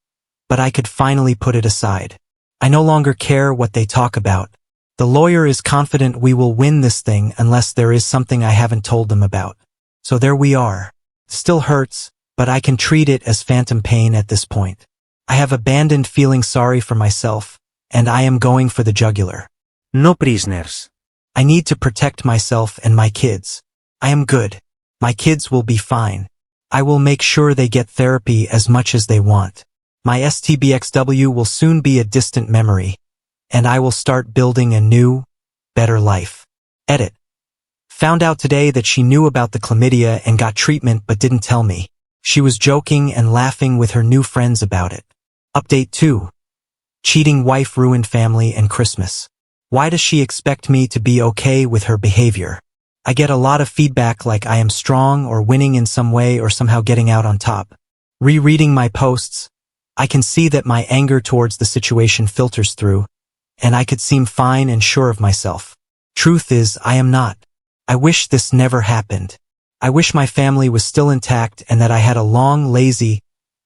A: but I could finally put it aside. I no longer care what they talk about. The lawyer is confident we will win this thing unless there is something I haven't told them about. So there we are. Still hurts, but I can treat it as phantom pain at this point. I have abandoned feeling sorry for myself, and I am going for the jugular.
B: No prisoners.
A: I need to protect myself and my kids. I am good. My kids will be fine. I will make sure they get therapy as much as they want. My STBXW will soon be a distant memory, and I will start building a new, better life. Edit. Found out today that she knew about the chlamydia and got treatment but didn't tell me. She was joking and laughing with her new friends about it. Update 2. Cheating wife ruined family and Christmas. Why does she expect me to be okay with her behavior? I get a lot of feedback like I am strong or winning in some way or somehow getting out on top. Rereading my posts, I can see that my anger towards the situation filters through, and I could seem fine and sure of myself. Truth is, I am not. I wish this never happened. I wish my family was still intact and that I had a long, lazy,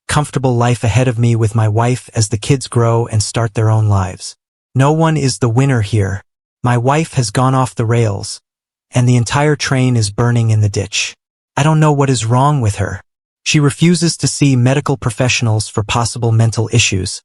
A: comfortable life ahead of me with my wife as the kids grow and start their own lives. No one is the winner here. My wife has gone off the rails, and the entire train is burning in the ditch. I don't know what is wrong with her. She refuses to see medical professionals for possible mental issues,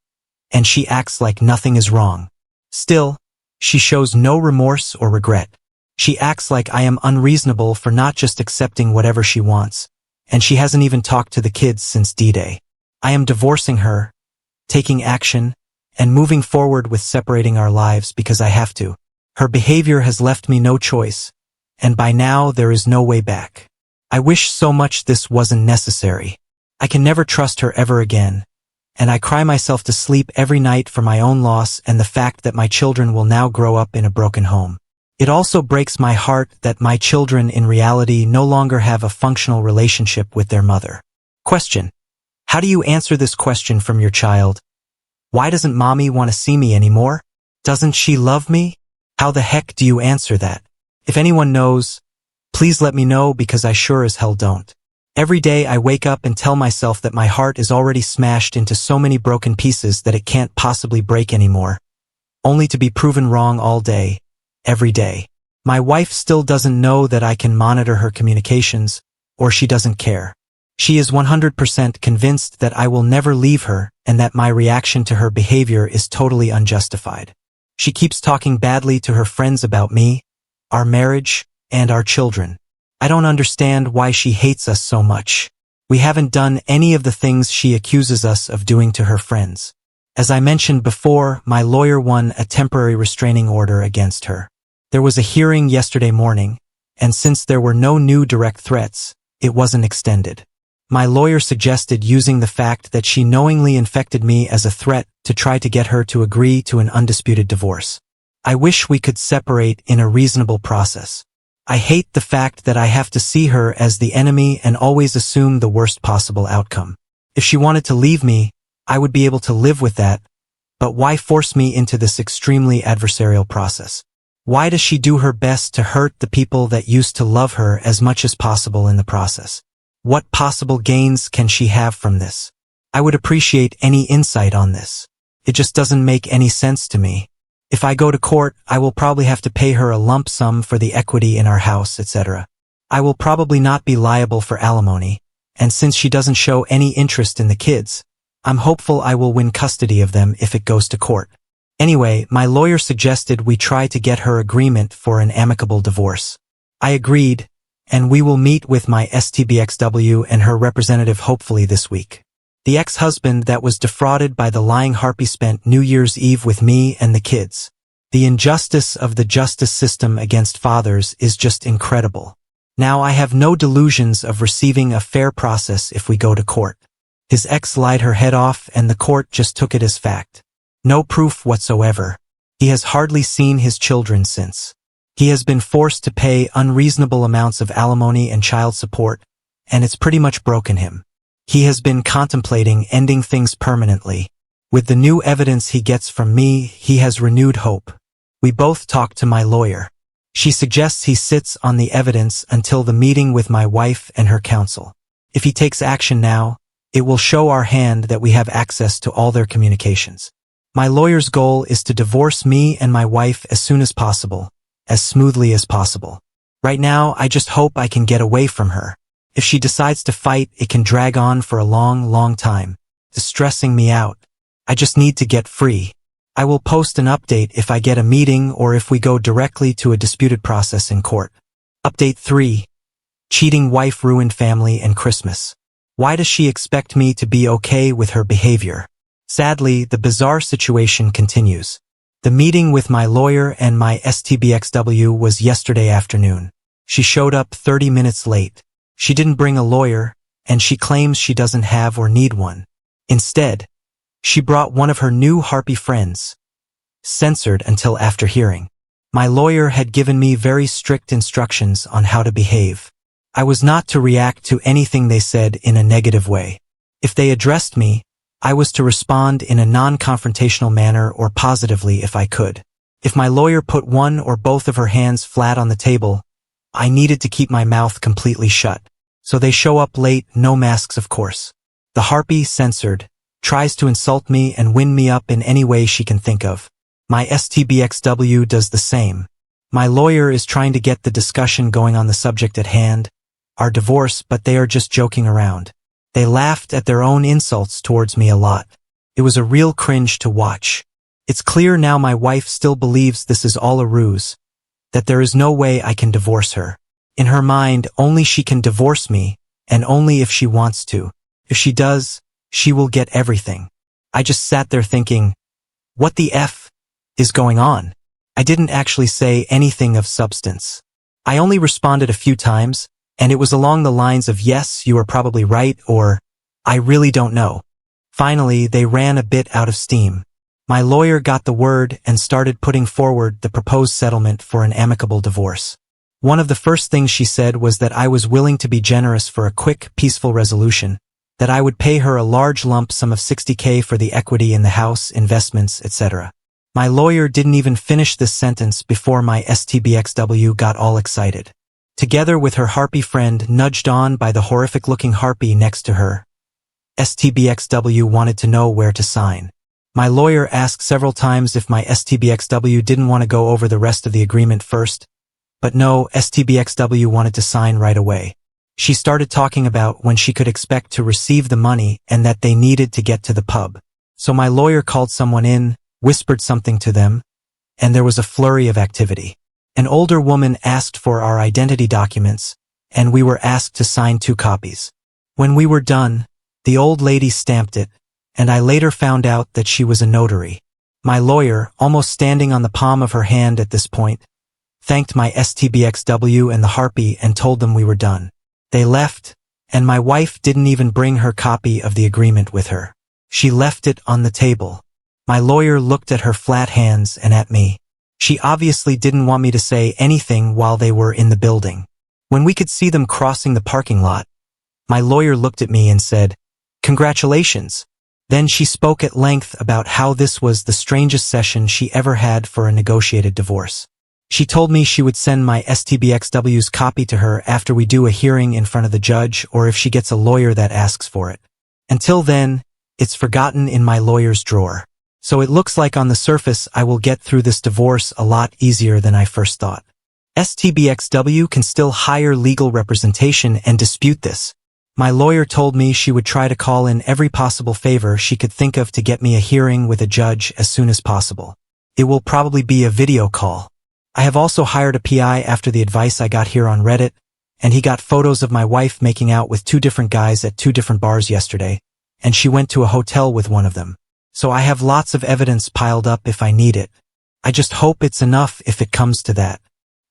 A: and she acts like nothing is wrong. Still, she shows no remorse or regret. She acts like I am unreasonable for not just accepting whatever she wants, and she hasn't even talked to the kids since D-Day. I am divorcing her, taking action, and moving forward with separating our lives because I have to. Her behavior has left me no choice, and by now there is no way back. I wish so much this wasn't necessary. I can never trust her ever again, and I cry myself to sleep every night for my own loss and the fact that my children will now grow up in a broken home. It also breaks my heart that my children in reality no longer have a functional relationship with their mother. Question. How do you answer this question from your child? Why doesn't mommy want to see me anymore? Doesn't she love me? How the heck do you answer that? If anyone knows, please let me know because I sure as hell don't. Every day I wake up and tell myself that my heart is already smashed into so many broken pieces that it can't possibly break anymore, only to be proven wrong all day, every day. My wife still doesn't know that I can monitor her communications, or she doesn't care. She is 100% convinced that I will never leave her and that my reaction to her behavior is totally unjustified. She keeps talking badly to her friends about me, our marriage, and our children. I don't understand why she hates us so much. We haven't done any of the things she accuses us of doing to her friends. As I mentioned before, my lawyer won a temporary restraining order against her. There was a hearing yesterday morning, and since there were no new direct threats, it wasn't extended. My lawyer suggested using the fact that she knowingly infected me as a threat to try to get her to agree to an undisputed divorce. I wish we could separate in a reasonable process. I hate the fact that I have to see her as the enemy and always assume the worst possible outcome. If she wanted to leave me, I would be able to live with that, but why force me into this extremely adversarial process? Why does she do her best to hurt the people that used to love her as much as possible in the process? What possible gains can she have from this? I would appreciate any insight on this. It just doesn't make any sense to me. If I go to court, I will probably have to pay her a lump sum for the equity in our house, etc. I will probably not be liable for alimony, and since she doesn't show any interest in the kids, I'm hopeful I will win custody of them if it goes to court. Anyway, my lawyer suggested we try to get her agreement for an amicable divorce. I agreed, and we will meet with my STBXW and her representative hopefully this week. The ex-husband that was defrauded by the lying harpy spent New Year's Eve with me and the kids. The injustice of the justice system against fathers is just incredible. Now I have no delusions of receiving a fair process if we go to court. His ex lied her head off and the court just took it as fact. No proof whatsoever. He has hardly seen his children since. He has been forced to pay unreasonable amounts of alimony and child support, and it's pretty much broken him. He has been contemplating ending things permanently. With the new evidence he gets from me, he has renewed hope. We both talked to my lawyer. She suggests he sits on the evidence until the meeting with my wife and her counsel. If he takes action now, it will show our hand that we have access to all their communications. My lawyer's goal is to divorce me and my wife as soon as possible, as smoothly as possible. Right now, I just hope I can get away from her. If she decides to fight, it can drag on for a long, long time, distressing me out. I just need to get free. I will post an update if I get a meeting or if we go directly to a disputed process in court. Update 3. Cheating wife ruined family and Christmas. Why does she expect me to be okay with her behavior? Sadly, the bizarre situation continues. The meeting with my lawyer and my STBXW was yesterday afternoon. She showed up 30 minutes late. She didn't bring a lawyer, and she claims she doesn't have or need one. Instead, she brought one of her new harpy friends. Censored until after hearing. My lawyer had given me very strict instructions on how to behave. I was not to react to anything they said in a negative way. If they addressed me, I was to respond in a non-confrontational manner or positively if I could. If my lawyer put one or both of her hands flat on the table, I needed to keep my mouth completely shut. So they show up late, no masks of course. The harpy, censored, tries to insult me and wind me up in any way she can think of. My STBXW does the same. My lawyer is trying to get the discussion going on the subject at hand, our divorce, but they are just joking around. They laughed at their own insults towards me a lot. It was a real cringe to watch. It's clear now my wife still believes this is all a ruse, that there is no way I can divorce her. In her mind, only she can divorce me, and only if she wants to. If she does, she will get everything. I just sat there thinking, what the F is going on? I didn't actually say anything of substance. I only responded a few times, and it was along the lines of yes, you are probably right, or I really don't know. Finally, they ran a bit out of steam. My lawyer got the word and started putting forward the proposed settlement for an amicable divorce. One of the first things she said was that I was willing to be generous for a quick, peaceful resolution, that I would pay her a large lump sum of $60K for the equity in the house, investments, etc. My lawyer didn't even finish this sentence before my STBXW got all excited. Together with her harpy friend nudged on by the horrific-looking harpy next to her, STBXW wanted to know where to sign. My lawyer asked several times if my STBXW didn't want to go over the rest of the agreement first, but no, STBXW wanted to sign right away. She started talking about when she could expect to receive the money and that they needed to get to the pub. So my lawyer called someone in, whispered something to them, and there was a flurry of activity. An older woman asked for our identity documents, and we were asked to sign 2 copies. When we were done, the old lady stamped it, and I later found out that she was a notary. My lawyer, almost standing on the palm of her hand at this point, thanked my STBXW and the harpy and told them we were done. They left, and my wife didn't even bring her copy of the agreement with her. She left it on the table. My lawyer looked at her flat hands and at me. She obviously didn't want me to say anything while they were in the building. When we could see them crossing the parking lot, my lawyer looked at me and said, "Congratulations." Then she spoke at length about how this was the strangest session she ever had for a negotiated divorce. She told me she would send my STBXW's copy to her after we do a hearing in front of the judge or if she gets a lawyer that asks for it. Until then, it's forgotten in my lawyer's drawer. So it looks like on the surface I will get through this divorce a lot easier than I first thought. STBXW can still hire legal representation and dispute this. My lawyer told me she would try to call in every possible favor she could think of to get me a hearing with a judge as soon as possible. It will probably be a video call. I have also hired a PI after the advice I got here on Reddit, and he got photos of my wife making out with 2 different guys at 2 different bars yesterday, and she went to a hotel with one of them. So I have lots of evidence piled up if I need it. I just hope it's enough if it comes to that.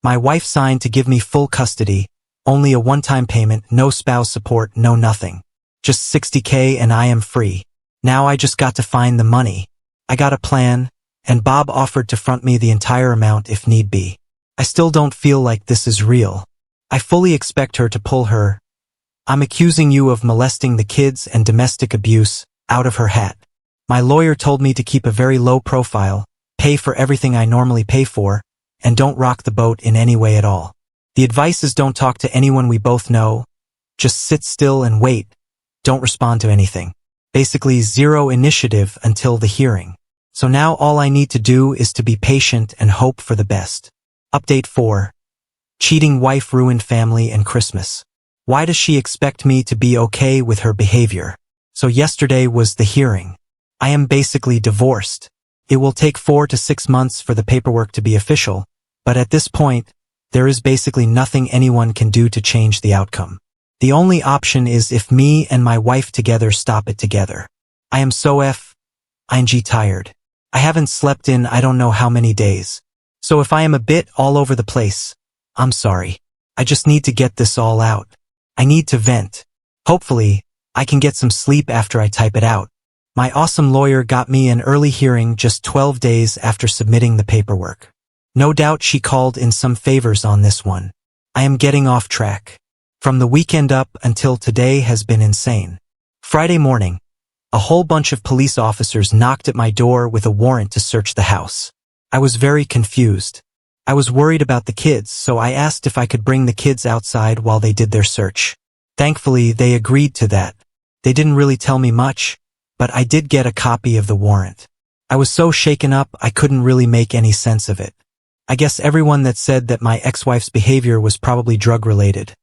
A: My wife signed to give me full custody, only a one-time payment, no spouse support, no nothing. Just $60K and I am free. Now I just got to find the money. I got a plan, and Bob offered to front me the entire amount if need be. I still don't feel like this is real. I fully expect her to pull her "I'm accusing you of molesting the kids and domestic abuse" out of her hat. My lawyer told me to keep a very low profile, pay for everything I normally pay for, and don't rock the boat in any way at all. The advice is don't talk to anyone we both know, just sit still and wait, don't respond to anything. Basically 0 initiative until the hearing. So now all I need to do is to be patient and hope for the best. Update 4. Cheating wife ruined family and Christmas. Why does she expect me to be okay with her behavior? So yesterday was the hearing. I am basically divorced. It will take 4 to 6 months for the paperwork to be official, but at this point, there is basically nothing anyone can do to change the outcome. The only option is if me and my wife together stop it together. I am so ing tired. I haven't slept in I don't know how many days. So if I am a bit all over the place, I'm sorry. I just need to get this all out. I need to vent. Hopefully, I can get some sleep after I type it out. My awesome lawyer got me an early hearing just 12 days after submitting the paperwork. No doubt she called in some favors on this one. I am getting off track. From the weekend up until today has been insane. Friday morning, a whole bunch of police officers knocked at my door with a warrant to search the house. I was very confused. I was worried about the kids, so I asked if I could bring the kids outside while they did their search. Thankfully, they agreed to that. They didn't really tell me much, but I did get a copy of the warrant. I was so shaken up I couldn't really make any sense of it. I guess everyone that said that my ex-wife's behavior was probably drug-related.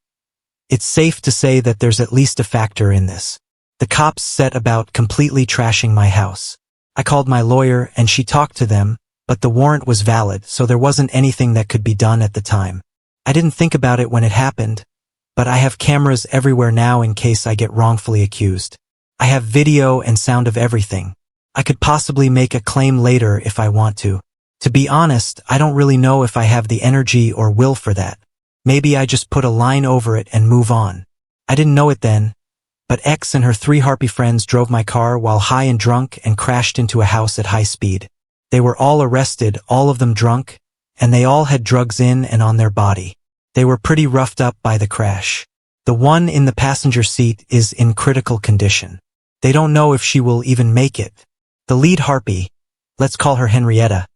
A: It's safe to say that there's at least a factor in this. The cops set about completely trashing my house. I called my lawyer and she talked to them, but the warrant was valid, so there wasn't anything that could be done at the time. I didn't think about it when it happened, but I have cameras everywhere now in case I get wrongfully accused. I have video and sound of everything. I could possibly make a claim later if I want to. To be honest, I don't really know if I have the energy or will for that. Maybe I just put a line over it and move on. I didn't know it then, but X and her 3 harpy friends drove my car while high and drunk and crashed into a house at high speed. They were all arrested, all of them drunk, and they all had drugs in and on their body. They were pretty roughed up by the crash. The one in the passenger seat is in critical condition. They don't know if she will even make it. The lead harpy, let's call her Henrietta,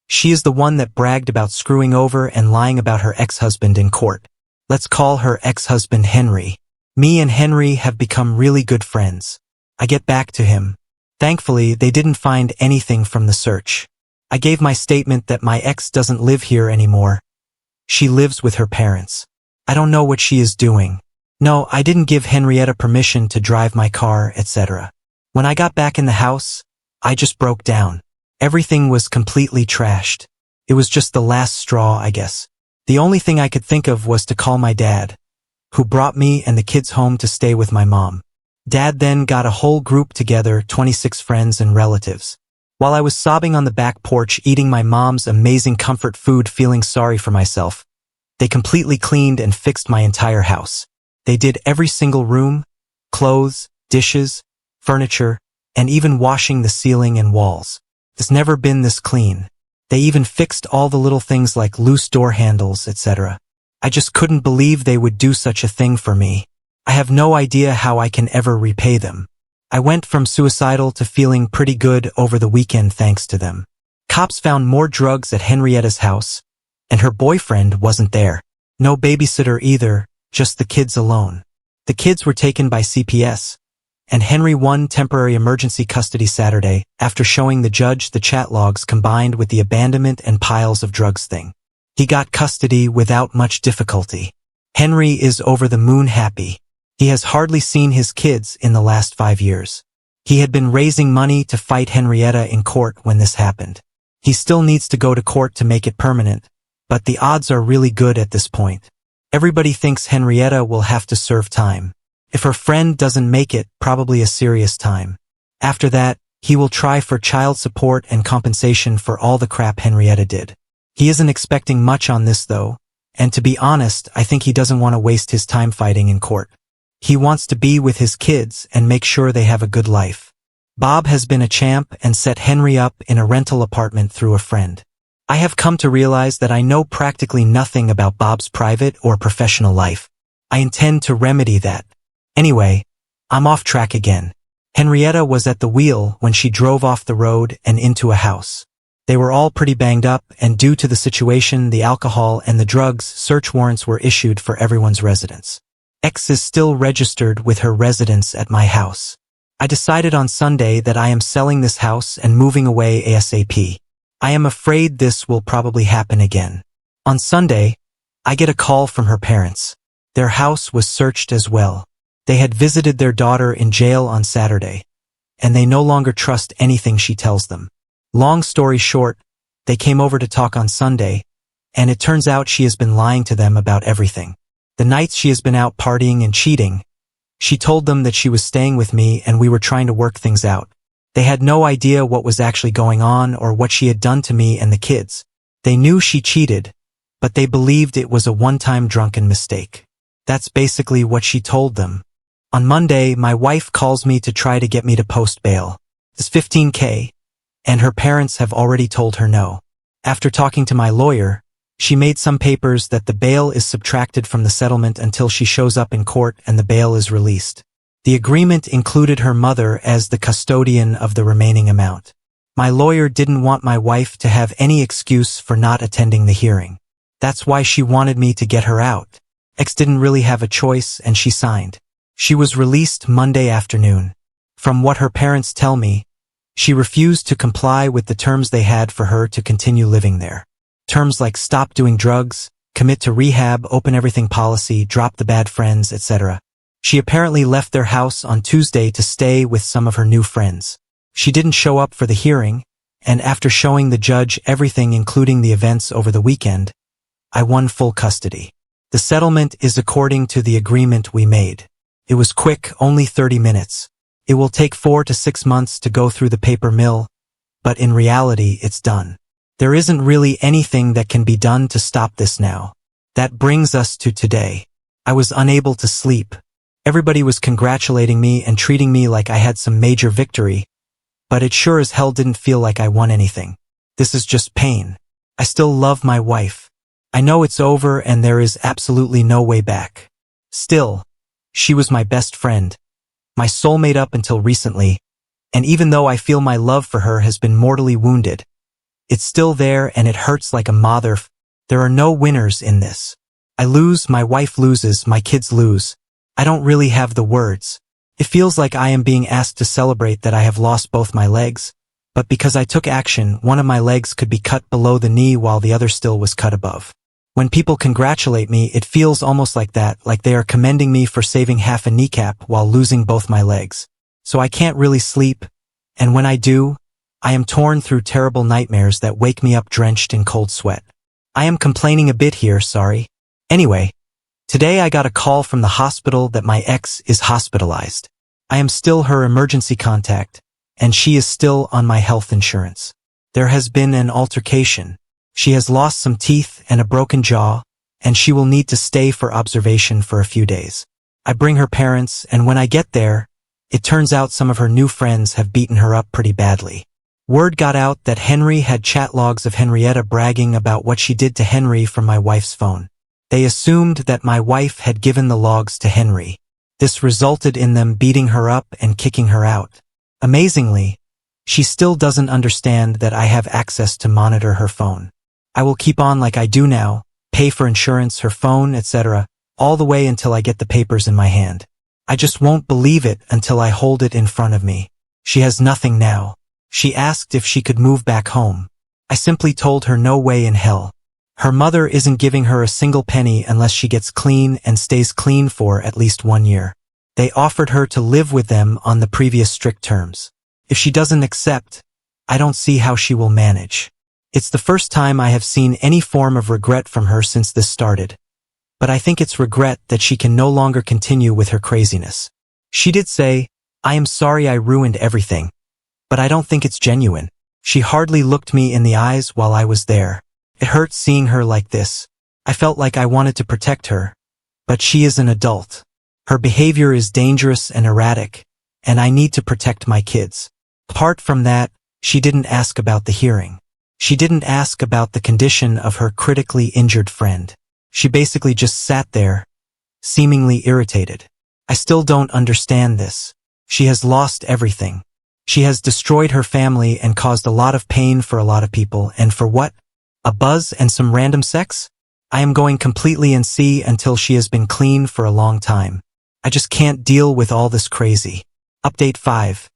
A: She is the one that bragged about screwing over and lying about her ex-husband in court. Let's call her ex-husband Henry. Me and Henry have become really good friends. I get back to him. Thankfully, they didn't find anything from the search. I gave my statement that my ex doesn't live here anymore. She lives with her parents. I don't know what she is doing. No, I didn't give Henrietta permission to drive my car, etc. When I got back in the house, I just broke down. Everything was completely trashed. It was just the last straw, I guess. The only thing I could think of was to call my dad, who brought me and the kids home to stay with my mom. Dad then got a whole group together, 26 friends and relatives. While I was sobbing on the back porch eating my mom's amazing comfort food, feeling sorry for myself, they completely cleaned and fixed my entire house. They did every single room, clothes, dishes, furniture, and even washing the ceiling and walls. It's never been this clean. They even fixed all the little things like loose door handles, etc. I just couldn't believe they would do such a thing for me. I have no idea how I can ever repay them. I went from suicidal to feeling pretty good over the weekend thanks to them. Cops found more drugs at Henrietta's house, and her boyfriend wasn't there. No babysitter either, just the kids alone. The kids were taken by CPS, and Henry won temporary emergency custody Saturday after showing the judge the chat logs combined with the abandonment and piles of drugs thing. He got custody without much difficulty. Henry is over the moon happy. He has hardly seen his kids in the last 5 years. He had been raising money to fight Henrietta in court when this happened. He still needs to go to court to make it permanent, but the odds are really good at this point. Everybody thinks Henrietta will have to serve time. If her friend doesn't make it, probably a serious time. After that, he will try for child support and compensation for all the crap Henrietta did. He isn't expecting much on this though, and to be honest, I think he doesn't want to waste his time fighting in court. He wants to be with his kids and make sure they have a good life. Bob has been a champ and set Henry up in a rental apartment through a friend. I have come to realize that I know practically nothing about Bob's private or professional life. I intend to remedy that. Anyway, I'm off track again. Henrietta was at the wheel when she drove off the road and into a house. They were all pretty banged up, and due to the situation, the alcohol and the drugs, search warrants were issued for everyone's residence. X is still registered with her residence at my house. I decided on Sunday that I am selling this house and moving away ASAP. I am afraid this will probably happen again. On Sunday, I get a call from her parents. Their house was searched as well. They had visited their daughter in jail on Saturday, and they no longer trust anything she tells them. Long story short, they came over to talk on Sunday, and it turns out she has been lying to them about everything. The nights she has been out partying and cheating, she told them that she was staying with me and we were trying to work things out. They had no idea what was actually going on or what she had done to me and the kids. They knew she cheated, but they believed it was a one-time drunken mistake. That's basically what she told them. On Monday, my wife calls me to try to get me to post bail. It's $15,000, and her parents have already told her no. After talking to my lawyer, she made some papers that the bail is subtracted from the settlement until she shows up in court and the bail is released. The agreement included her mother as the custodian of the remaining amount. My lawyer didn't want my wife to have any excuse for not attending the hearing. That's why she wanted me to get her out. X didn't really have a choice and she signed. She was released Monday afternoon. From what her parents tell me, she refused to comply with the terms they had for her to continue living there. Terms like stop doing drugs, commit to rehab, open everything policy, drop the bad friends, etc. She apparently left their house on Tuesday to stay with some of her new friends. She didn't show up for the hearing, and after showing the judge everything including the events over the weekend, I won full custody. The settlement is according to the agreement we made. It was quick, only 30 minutes. It will take 4 to 6 months to go through the paper mill, but in reality it's done. There isn't really anything that can be done to stop this now. That brings us to today. I was unable to sleep. Everybody was congratulating me and treating me like I had some major victory, but it sure as hell didn't feel like I won anything. This is just pain. I still love my wife. I know it's over and there is absolutely no way back. Still, she was my best friend, my soulmate up until recently, and even though I feel my love for her has been mortally wounded, It's still there and it hurts like a mother. There are no winners in this. I lose, my wife loses, my kids lose. I don't really have the words. It feels like I am being asked to celebrate that I have lost both my legs, but because I took action, one of my legs could be cut below the knee while the other still was cut above. When people congratulate me, it feels almost like that, like they are commending me for saving half a kneecap while losing both my legs. So I can't really sleep, and when I do, I am torn through terrible nightmares that wake me up drenched in cold sweat. I am complaining a bit here, sorry. Anyway, today I got a call from the hospital that my ex is hospitalized. I am still her emergency contact, and she is still on my health insurance. There has been an altercation. She has lost some teeth and a broken jaw, and she will need to stay for observation for a few days. I bring her parents, and when I get there, it turns out some of her new friends have beaten her up pretty badly. Word got out that Henry had chat logs of Henrietta bragging about what she did to Henry from my wife's phone. They assumed that my wife had given the logs to Henry. This resulted in them beating her up and kicking her out. Amazingly, she still doesn't understand that I have access to monitor her phone. I will keep on like I do now, pay for insurance, her phone, etc., all the way until I get the papers in my hand. I just won't believe it until I hold it in front of me. She has nothing now. She asked if she could move back home. I simply told her no way in hell. Her mother isn't giving her a single penny unless she gets clean and stays clean for at least 1 year. They offered her to live with them on the previous strict terms. If she doesn't accept, I don't see how she will manage. It's the first time I have seen any form of regret from her since this started. But I think it's regret that she can no longer continue with her craziness. She did say, "I am sorry I ruined everything." But I don't think it's genuine. She hardly looked me in the eyes while I was there. It hurt seeing her like this. I felt like I wanted to protect her. But she is an adult. Her behavior is dangerous and erratic, and I need to protect my kids. Apart from that, she didn't ask about the hearing. She didn't ask about the condition of her critically injured friend. She basically just sat there, seemingly irritated. I still don't understand this. She has lost everything. She has destroyed her family and caused a lot of pain for a lot of people, and for what? A buzz and some random sex? I am going completely NC until she has been clean for a long time. I just can't deal with all this crazy. Update 5.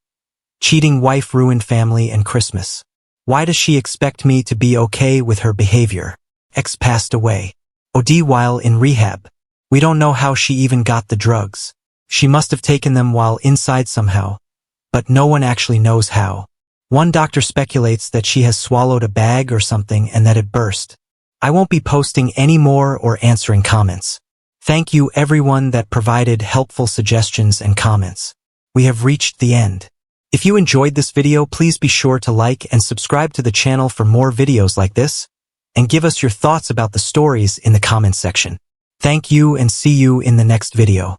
A: Cheating wife ruined family and Christmas. Why does she expect me to be okay with her behavior? Ex passed away. OD while in rehab. We don't know how she even got the drugs. She must have taken them while inside somehow, but no one actually knows how. One doctor speculates that she has swallowed a bag or something and that it burst. I won't be posting any more or answering comments. Thank you everyone that provided helpful suggestions and comments. We have reached the end. If you enjoyed this video, please be sure to like and subscribe to the channel for more videos like this, and give us your thoughts about the stories in the comments section. Thank you and see you in the next video.